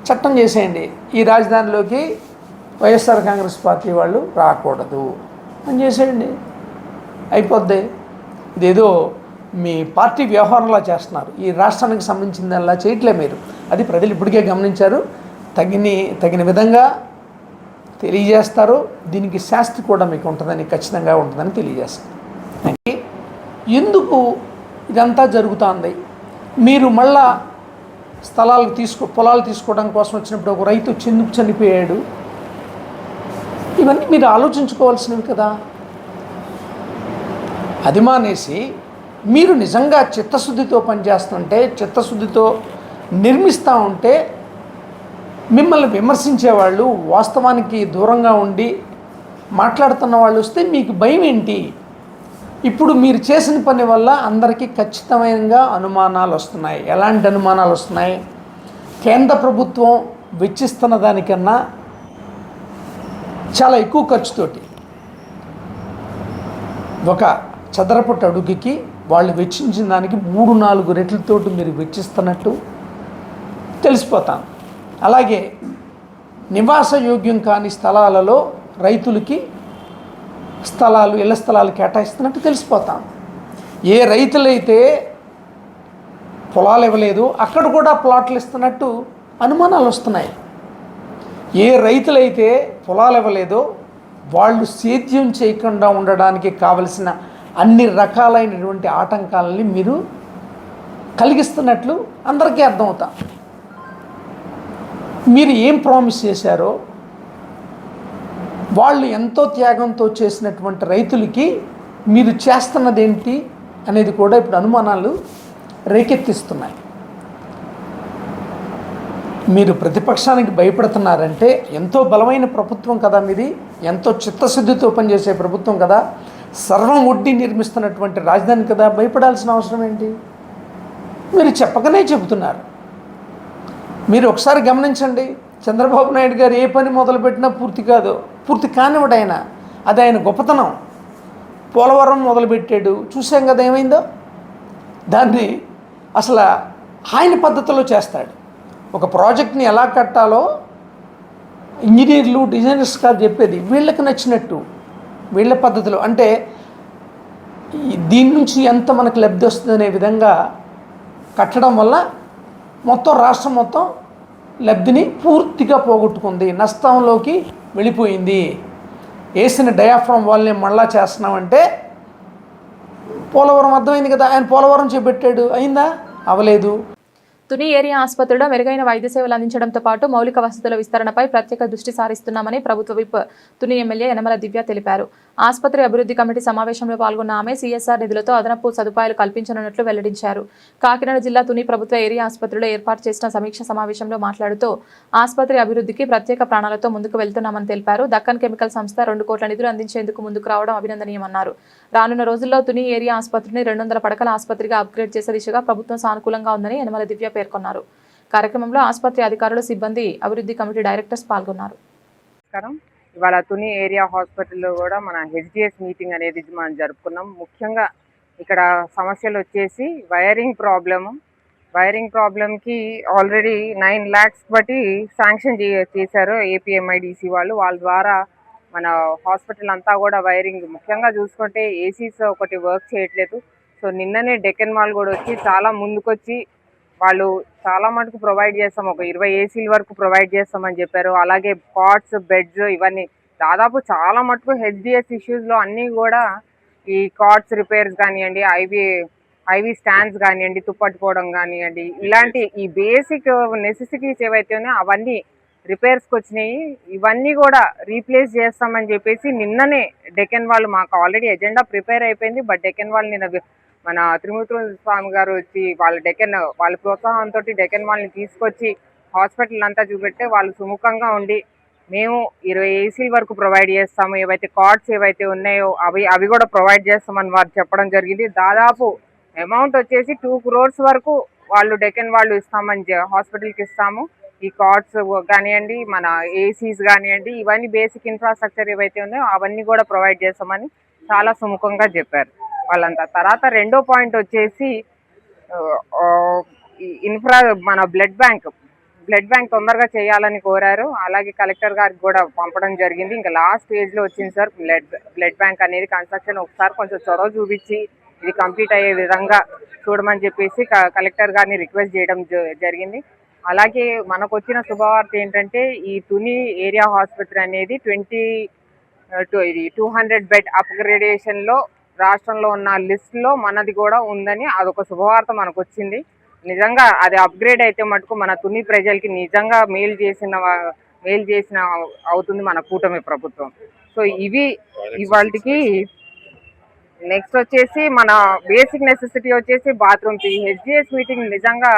చట్టం చేసేయండి. ఈ రాజధానిలోకి వైఎస్ఆర్ కాంగ్రెస్ పార్టీ వాళ్ళు రాకూడదు అని చేసేయండి, అయిపోద్ది. ఇదేదో మీ పార్టీ వ్యవహారంలా చేస్తున్నారు. ఈ రాష్ట్రానికి సంబంధించిందల్లా చేయట్లే మీరు. అది ప్రజలు ఇప్పటికే గమనించారు. తగిన విధంగా తెలియజేస్తారు. దీనికి శాస్తి కూడా మీకు ఉంటుందని, ఖచ్చితంగా ఉంటుందని తెలియజేస్తారు. ఎందుకు ఇదంతా జరుగుతుంది? మీరు మళ్ళా పొలాలు తీసుకోవడం కోసం వచ్చినప్పుడు ఒక రైతు చనిపోయాడు. ఇవన్నీ మీరు ఆలోచించుకోవాల్సినవి కదా. అది మానేసి మీరు నిజంగా చిత్తశుద్ధితో పనిచేస్తుంటే, చిత్తశుద్ధితో నిర్మిస్తూ ఉంటే, మిమ్మల్ని విమర్శించేవాళ్ళు, వాస్తవానికి దూరంగా ఉండి మాట్లాడుతున్న వాళ్ళు వస్తే మీకు భయం ఏంటి? ఇప్పుడు మీరు చేసిన పని వల్ల అందరికీ ఖచ్చితమైన అనుమానాలు వస్తున్నాయి. ఎలాంటి అనుమానాలు వస్తున్నాయి? కేంద్ర ప్రభుత్వం వెచ్చిస్తున్న దానికన్నా చాలా ఎక్కువ ఖర్చుతోటి ఒక చదరపు అడుగుకి వాళ్ళు వెచ్చించిన దానికి 3-4 రెట్లతోటి మీరు వెచ్చిస్తున్నట్టు తెలిసిపోతాను. అలాగే నివాస యోగ్యం కాని స్థలాలలో రైతులకి ఇళ్ల స్థలాలు కేటాయిస్తున్నట్టు తెలిసిపోతాం. ఏ రైతులైతే పొలాలు ఇవ్వలేదు అక్కడ కూడా ప్లాట్లు ఇస్తున్నట్టు అనుమానాలు వస్తున్నాయి. ఏ రైతులైతే పొలాలు ఇవ్వలేదో వాళ్ళు సేద్యం చేయకుండా ఉండడానికి కావలసిన అన్ని రకాలైనటువంటి ఆటంకాలని మీరు కలిగిస్తున్నట్లు అందరికీ అర్థమవుతాం. మీరు ఏం ప్రామిస్ చేశారో, వాళ్ళు ఎంతో త్యాగంతో చేసినటువంటి రైతులకి మీరు చేస్తున్నదేంటి అనేది కూడా ఇప్పుడు అనుమానాలు రేకెత్తిస్తున్నాయి. మీరు ప్రతిపక్షానికి భయపడుతున్నారంటే ఎంతో బలమైన ప్రభుత్వం కదా మీది, ఎంతో చిత్తశుద్ధితో పనిచేసే ప్రభుత్వం కదా, సర్వం ఒడ్డి నిర్మిస్తున్నటువంటి రాజధాని కదా, భయపడాల్సిన అవసరం ఏంటి? మీరు చెప్పకనే చెబుతున్నారు. మీరు ఒకసారి గమనించండి, చంద్రబాబు నాయుడు గారు ఏ పని మొదలుపెట్టినా పూర్తి కానివాడు ఆయన. అది ఆయన గొప్పతనం. పోలవరం మొదలుపెట్టాడు, చూసాం కదా ఏమైందో. దాన్ని అసలు ఆయన పద్ధతిలో చేస్తాడు. ఒక ప్రాజెక్ట్ని ఎలా కట్టాలో ఇంజనీర్లు డిజైనర్స్ కాదు చెప్పేది, వీళ్ళకి నచ్చినట్టు వీళ్ళ పద్ధతిలో. అంటే దీని నుంచి ఎంత మనకు లబ్ధి వస్తుందనే విధంగా కట్టడం వల్ల మొత్తం రాష్ట్రం మొత్తం లబ్ధిని పూర్తిగా పోగొట్టుకుంది, నష్టంలోకి వెళ్ళిపోయింది. వేసిన డయాఫ్రామ్ వాల్ని మళ్ళా చేస్తున్నామంటే పోలవరం అర్థమైంది కదా. ఆయన పోలవరం చేపట్టాడు, అయిందా? అవలేదు. తుని ఏరియా ఆసుపత్రిలో మెరుగైన వైద్య సేవలు అందించడంతో పాటు మౌలిక వసతుల విస్తరణపై ప్రత్యేక దృష్టి సారిస్తున్నామని ప్రభుత్వ విప్ తుని ఎమ్మెల్యే యనమల దివ్య తెలిపారు. ఆసుపత్రి అభివృద్ధి కమిటీ సమావేశంలో పాల్గొన్న ఆమె సీఎస్ఆర్ నిధులతో అదనపు సదుపాయాలు కల్పించనున్నట్లు వెల్లడించారు. కాకినాడ జిల్లా తుని ప్రభుత్వ ఏరియా ఆసుపత్రిలో ఏర్పాటు చేసిన సమీక్ష సమావేశంలో మాట్లాడుతూ ఆసుపత్రి అభివృద్ధికి ప్రత్యేక ప్రాణాలతో ముందుకు వెళ్తున్నామని తెలిపారు. దక్కన్ కెమికల్ సంస్థ 2 కోట్ల నిధులు అందించేందుకు ముందుకు రావడం అభినందనీయమన్నారు. రానున్న రోజుల్లో తుని ఏరియా ఆసుపత్రిని 200 పడకల ఆసుపత్రిగా అప్గ్రేడ్ చేసే దిశగా ప్రభుత్వం సానుకూలంగా ఉందని యనమల దివ్య పేర్కొన్నారు. కార్యక్రమంలో ఆసుపత్రి అధికారులు, సిబ్బంది, అభివృద్ధి కమిటీ డైరెక్టర్స్ పాల్గొన్నారు. ఇవాళ తుని ఏరియా హాస్పిటల్లో కూడా మన హెచ్డిఎస్ మీటింగ్ అనేది మనం జరుపుకున్నాం. ముఖ్యంగా ఇక్కడ సమస్యలు వచ్చేసి వైరింగ్ ప్రాబ్లంకి ఆల్రెడీ 9 lakhs బట్టి శాంక్షన్ చేశారు ఏపీఎంఐడిసి వాళ్ళు. వాళ్ళ ద్వారా మన హాస్పిటల్ అంతా కూడా వైరింగ్, ముఖ్యంగా చూసుకుంటే ఏసీస్ ఒకటి వర్క్ చేయట్లేదు. సో నిన్ననే డెక్కన్ మాల్ కూడా వచ్చి చాలా ముందుకొచ్చి వాళ్ళు చాలా మటుకు ప్రొవైడ్ చేస్తాం, ఒక 20 ఏసీల వరకు ప్రొవైడ్ చేస్తామని చెప్పారు. అలాగే కాట్స్, బెడ్స్ ఇవన్నీ దాదాపు చాలా మటుకు హెచ్డిఎస్ ఇష్యూస్లో అన్నీ కూడా ఈ కాట్స్ రిపేర్స్ కానివ్వండి, ఐవి స్టాండ్స్ కానివ్వండి, తుప్పట్టుకోవడం కానివ్వండి, ఇలాంటి ఈ బేసిక్ నెసెసిటీస్ ఏవైతే ఉన్నాయో అవన్నీ రిపేర్స్కి వచ్చినాయి. ఇవన్నీ కూడా రీప్లేస్ చేస్తామని చెప్పేసి నిన్ననే డెక్కన్ వాళ్ళు, మాకు ఆల్రెడీ ఎజెండా ప్రిపేర్ అయిపోయింది, బట్ డెక్కన్ వాళ్ళు నిన్న మన త్రిమూర్తుల స్వామి గారు వచ్చి వాళ్ళ ప్రోత్సాహంతో డెక్కన్ వాళ్ళని తీసుకొచ్చి హాస్పిటల్ అంతా చూపెడితే వాళ్ళు సుముఖంగా ఉండి మేము 20 ఏసీల వరకు ప్రొవైడ్ చేస్తాము, ఏవైతే కార్డ్స్ ఏవైతే ఉన్నాయో అవి కూడా ప్రొవైడ్ చేస్తామని వారు చెప్పడం జరిగింది. దాదాపు అమౌంట్ వచ్చేసి 2 crores వరకు వాళ్ళు డెక్కన్ వాళ్ళు ఇస్తామని హాస్పిటల్కి ఇస్తాము. ఈ కార్డ్స్ కానివ్వండి, మన ఏసీస్ కానివ్వండి, ఇవన్నీ బేసిక్ ఇన్ఫ్రాస్ట్రక్చర్ ఏవైతే ఉన్నాయో అవన్నీ కూడా ప్రొవైడ్ చేస్తామని చాలా సుముఖంగా చెప్పారు వాళ్ళంతా. తర్వాత రెండో పాయింట్ వచ్చేసి మన బ్లడ్ బ్యాంక్ తొందరగా చేయాలని కోరారు. అలాగే కలెక్టర్ గారికి కూడా పంపడం జరిగింది. ఇంకా లాస్ట్ స్టేజ్లో వచ్చింది సార్ బ్లడ్ బ్యాంక్ అనేది కన్స్ట్రక్షన్. ఒకసారి కొంచెం చొరవ చూపించి ఇది కంప్లీట్ అయ్యే విధంగా చూడమని చెప్పేసి కలెక్టర్ గారిని రిక్వెస్ట్ చేయడం జరిగింది. అలాగే మనకు వచ్చిన శుభవార్త ఏంటంటే ఈ తుని ఏరియా ఆసుపత్రి అనేది 200 బెడ్ అప్గ్రేడేషన్లో రాష్ట్రంలో ఉన్న లిస్టులో మనది కూడా ఉందని అదొక శుభవార్త మనకు వచ్చింది. నిజంగా అది అప్గ్రేడ్ అయితే మటుకు మన తుని ప్రజలకి నిజంగా మేలు చేసిన అవుతుంది మన కూటమి ప్రభుత్వం. సో ఇవి ఇవాళకి. నెక్స్ట్ వచ్చేసి మన బేసిక్ నెసెసిటీ వచ్చేసి బాత్రూమ్స్. ఈ హెచ్డిఎస్ మీటింగ్ నిజంగా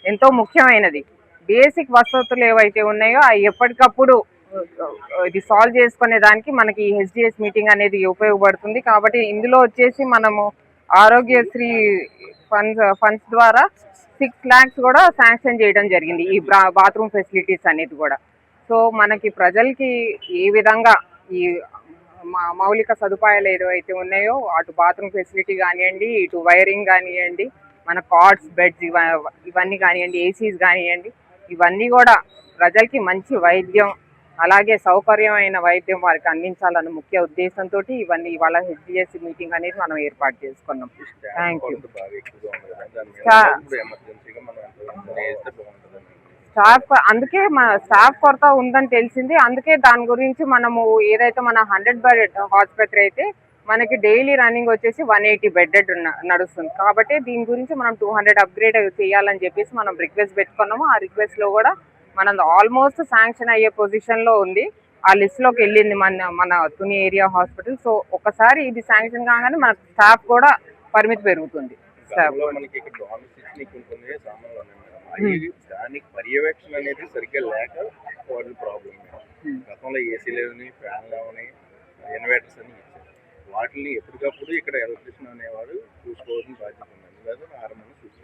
ఎంతో ముఖ్యమైనది. బేసిక్ వసతులు ఏవైతే ఉన్నాయో అవి ఎప్పటికప్పుడు ఇది సాల్వ్ చేసుకునే దానికి మనకి ఈ హెచ్డిఎస్ మీటింగ్ అనేది ఉపయోగపడుతుంది. కాబట్టి ఇందులో వచ్చేసి మనము ఆరోగ్యశ్రీ ఫండ్స్ ద్వారా 6 lakhs కూడా శాంక్షన్ చేయడం జరిగింది ఈ బాత్రూమ్ ఫెసిలిటీస్ అనేది కూడా. సో మనకి ప్రజలకి ఏ విధంగా ఈ మౌలిక సదుపాయాలు ఏదైతే ఉన్నాయో అటు బాత్రూమ్ ఫెసిలిటీ కానివ్వండి, ఇటు వైరింగ్ కానివ్వండి, మన కార్డ్స్, బెడ్స్ ఇవన్నీ కానివ్వండి, ఏసీస్ కానివ్వండి, ఇవన్నీ కూడా ప్రజలకి మంచి వైద్యం అలాగే సౌకర్యమైన వైద్యం వారికి అందించాలన్న ముఖ్య ఉద్దేశంతో ఇవన్నీ ఇవాళ హెచ్డిఎస్ మీటింగ్ అనేది మనం ఏర్పాటు చేసుకున్నాం. Thank you. అందుకే మన స్టాఫ్ కొరత ఉందని తెలిసింది. అందుకే దాని గురించి మనము ఏదైతే మన 100 బెడ్ ఆసుపత్రి అయితే మనకి డైలీ రన్నింగ్ వచ్చేసి 180 బెడెడ్ నడుస్తుంది. కాబట్టి దీని గురించి మనం 200 అప్గ్రేడ్ చేయాలని చెప్పేసి మనం రిక్వెస్ట్ పెట్టుకున్నాము. ఆ రిక్వెస్ట్లో కూడా మనం ఆల్మోస్ట్ శాంక్షన్ అయ్యే పొజిషన్లో ఉంది. ఆ లిస్ట్లోకి వెళ్ళింది మన తుని ఏరియా హాస్పిటల్. సో ఒకసారి ఇది శాంక్షన్ కాగానే మన స్టాఫ్ కూడా పరిమితి పెరుగుతుంది. దానికి పర్యవేక్షణ అనేది సరిగ్గా లేక వాళ్ళు ప్రాబ్లం. గతంలో ఏసీలేని, ఫ్యాన్ లేవని, ఇన్వర్టర్స్ అని ఇచ్చారు. వాటిని ఎప్పటికప్పుడు ఇక్కడ ఎలక్ట్రిషియన్ అనేవాడు చూసుకోవాల్సిన బాధ్యత ఉంది. లేదా ఆరంభంగా చూసుకోవాలి.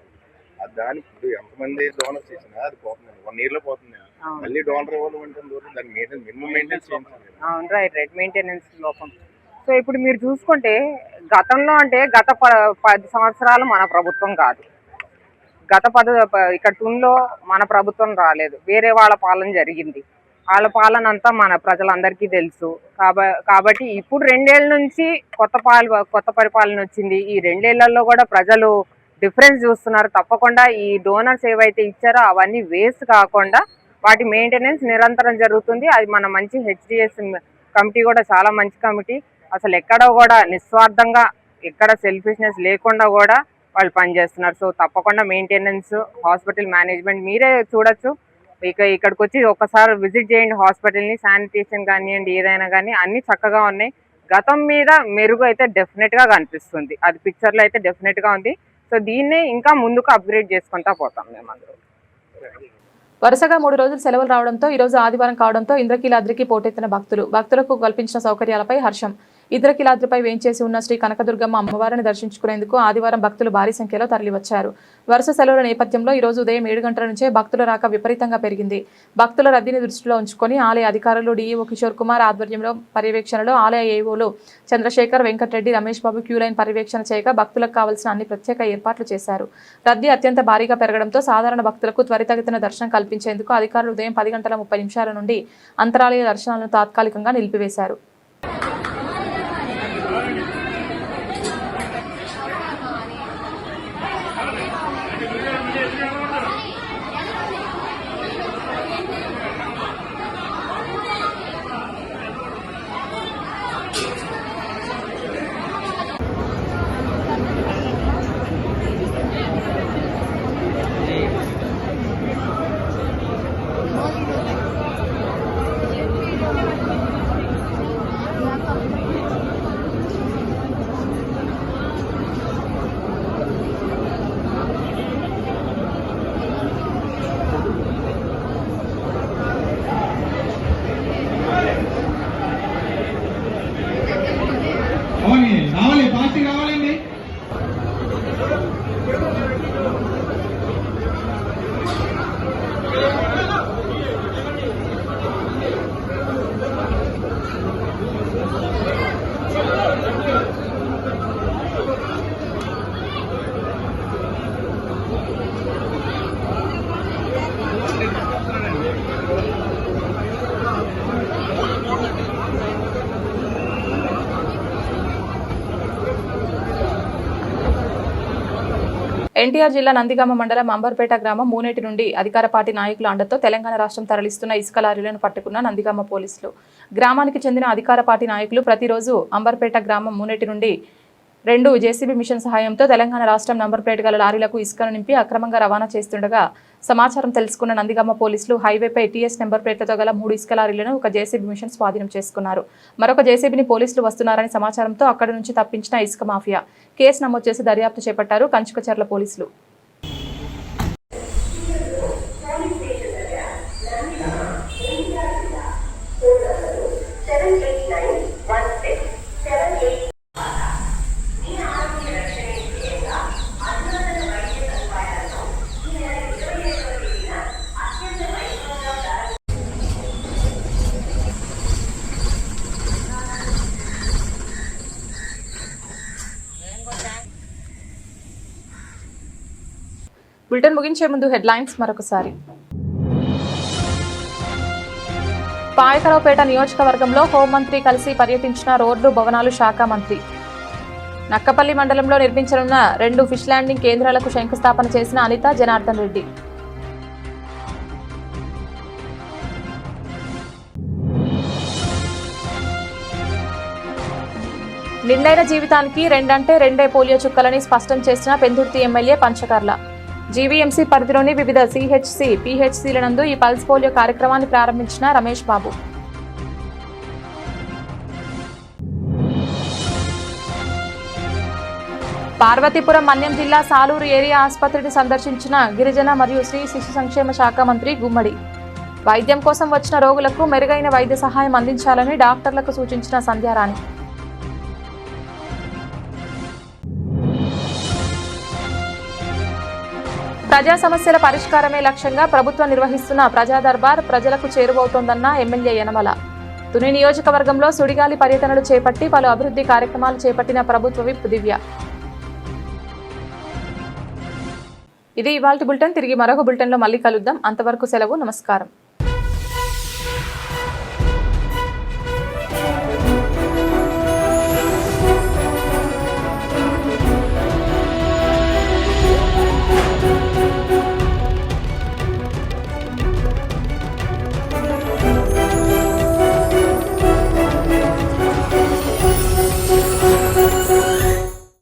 దానికి ఇప్పుడు ఎంతమంది డోనర్స్ ఇచ్చినా అది పోతుంది, 1 year లో పోతుంది. మళ్ళీ డోనర్ ఇవ్వాలంటే దూరం దాని మినిమం మెయింటెనెన్స్ చేయించాలి. రైట్ మెయింటెనెన్స్ లోపం. సో ఇప్పుడు మీరు చూసుకుంటే గతంలో అంటే గత 10 సంవత్సరాలు మన ప్రభుత్వం కాదు, ఇక్కడ తునిలో మన ప్రభుత్వం రాలేదు, వేరే వాళ్ళ పాలన జరిగింది. వాళ్ళ పాలన అంతా మన ప్రజలందరికీ తెలుసు. కాబట్టి ఇప్పుడు 2 ఏళ్ళ నుంచి కొత్త పరిపాలన వచ్చింది. ఈ 2 ఏళ్లలో కూడా ప్రజలు డిఫరెన్స్ చూస్తున్నారు. తప్పకుండా ఈ డోనర్స్ ఏవైతే ఇచ్చారో అవన్నీ వేస్ట్ కాకుండా వాటి మెయింటెనెన్స్ నిరంతరం జరుగుతుంది. అది మన మంచి హెచ్డిఎస్ కమిటీ కూడా చాలా మంచి కమిటీ. అసలు ఎక్కడ కూడా నిస్వార్థంగా, ఎక్కడ సెల్ఫిష్నెస్ లేకుండా కూడా వాళ్ళు పనిచేస్తున్నారు. సో తప్పకుండా మెయింటెనెన్స్, హాస్పిటల్ మేనేజ్మెంట్ మీరే చూడొచ్చు. ఇక్కడికి వచ్చి ఒకసారి విజిట్ చేయండి హాస్పిటల్ని. శానిటేషన్ కానివ్వండి, ఏదైనా కానీ అన్నీ చక్కగా ఉన్నాయి. గతం మీద మెరుగు అయితే డెఫినెట్ గా కనిపిస్తుంది. అది పిక్చర్ లో అయితే డెఫినెట్ గా ఉంది. సో దీన్నే ఇంకా ముందుకు అప్గ్రేడ్ చేసుకుంటా పోతాం మేము అందరూ. వరుసగా 3 రోజులు సెలవులు రావడంతో ఈ రోజు ఆదివారం కావడంతో ఇంద్రకీలాద్రికి పోటెత్తిన భక్తులకు కల్పించిన సౌకర్యాలపై హర్షం. ఇంద్రకీలాద్రిపై వేంచేసి ఉన్న శ్రీ కనకదుర్గమ్మ అమ్మవారిని దర్శించుకునేందుకు ఆదివారం భక్తులు భారీ సంఖ్యలో తరలివచ్చారు. వరుస సెలవుల నేపథ్యంలో ఈ రోజు ఉదయం 7 గంటల నుంచే భక్తుల రాక విపరీతంగా పెరిగింది. భక్తుల రద్దీని దృష్టిలో ఉంచుకొని ఆలయ అధికారులు డీఈఓ కిషోర్ కుమార్ ఆధ్వర్యంలో పర్యవేక్షణలో ఆలయ ఏఓలు చంద్రశేఖర్, వెంకటరెడ్డి, రమేష్ బాబు క్యూ లైన్ పర్యవేక్షణ చేయగా భక్తులకు కావాల్సిన అన్ని ప్రత్యేక ఏర్పాట్లు చేశారు. రద్దీ అత్యంత భారీగా పెరగడంతో సాధారణ భక్తులకు త్వరితగతిన దర్శనం కల్పించేందుకు అధికారులు ఉదయం 10:30 నుండి అంతరాలయ దర్శనాలను తాత్కాలికంగా నిలిపివేశారు. రావాలి పార్టీ రావాలండి. ఎన్టీఆర్ జిల్లా నందిగామ మండలం అంబర్పేట గ్రామం మూనేటి నుండి అధికార పార్టీ నాయకుల అండతో తెలంగాణ రాష్ట్రం తరలిస్తున్న ఇసుక లారీలను పట్టుకున్న నందిగామ పోలీసులు. గ్రామానికి చెందిన అధికార పార్టీ నాయకులు ప్రతిరోజు అంబర్పేట గ్రామం మూనేటి నుండి 2 జేసీబీ మిషన్ సహాయంతో తెలంగాణ రాష్ట్రం నంబర్ ప్లేట్ గల లారీలకు ఇసుకను నింపి అక్రమంగా రవాణా చేస్తుండగా సమాచారం తెలుసుకున్న నందిగామ పోలీసులు హైవేపై టీఎస్ నెంబర్ ప్లేట్లతో గల 3 ఇసుక లారీలను ఒక జేసీబీ మిషన్ స్వాధీనం చేసుకున్నారు. మరొక జేసీబీని పోలీసులు వస్తున్నారని సమాచారంతో అక్కడి నుంచి తప్పించిన ఇసుక మాఫియా కేసు నమోదు చేసి దర్యాప్తు చేపట్టారు కంచుకచర్ల పోలీసులు. బులెటిన్ ముగించే ముందు హెడ్లైన్స్ మరొకసారి. పాయకరావుపేట నియోజకవర్గంలో హోంమంత్రి కలిసి పర్యటించిన రోడ్లు భవనాలు శాఖ మంత్రి. నక్కపల్లి మండలంలో నిర్మించనున్న 2 ఫిష్ ల్యాండింగ్ కేంద్రాలకు శంకుస్థాపన చేసిన అనిత, జనార్దన్ రెడ్డి. నిండైన జీవితానికి 2 అంటే 2 పోలియో చుక్కలని స్పష్టం చేసిన పెందుర్తి ఎమ్మెల్యే పంచకర్ల. జీవీఎంసీ పరిధిలోని వివిధ సిహెచ్సి, పిహెచ్సిల నందు ఈ పల్స్ పోలియో కార్యక్రమాన్ని ప్రారంభించిన రమేష్ బాబు. పార్వతీపురం మన్యం జిల్లా సాలూరు ఏరియా ఆసుపత్రిని సందర్శించిన గిరిజన మరియు శ్రీ శిశు సంక్షేమ శాఖ మంత్రి గుమ్మడి. వైద్యం కోసం వచ్చిన రోగులకు మెరుగైన వైద్య సహాయం అందించాలని డాక్టర్లకు సూచించిన సంధ్యారాణి. ప్రజా సమస్యల పరిష్కారమే లక్ష్యంగా ప్రభుత్వం నిర్వహిస్తున్న ప్రజా దర్బార్ ప్రజలకు చేరువవుతోందన్న ఎమ్మెల్యే యనమల. తుని నియోజకవర్గంలో సుడిగాలి పర్యటనలు చేపట్టి పలు అభివృద్ధి కార్యక్రమాలు చేపట్టిన ప్రభుత్వ విప్ దివ్య. ఇది ఇవాల్టి బులెటిన్. తిరిగి మరొక బులెటిన్లో మళ్ళీ కలుద్దాం. అంతవరకు సెలవు. నమస్కారం.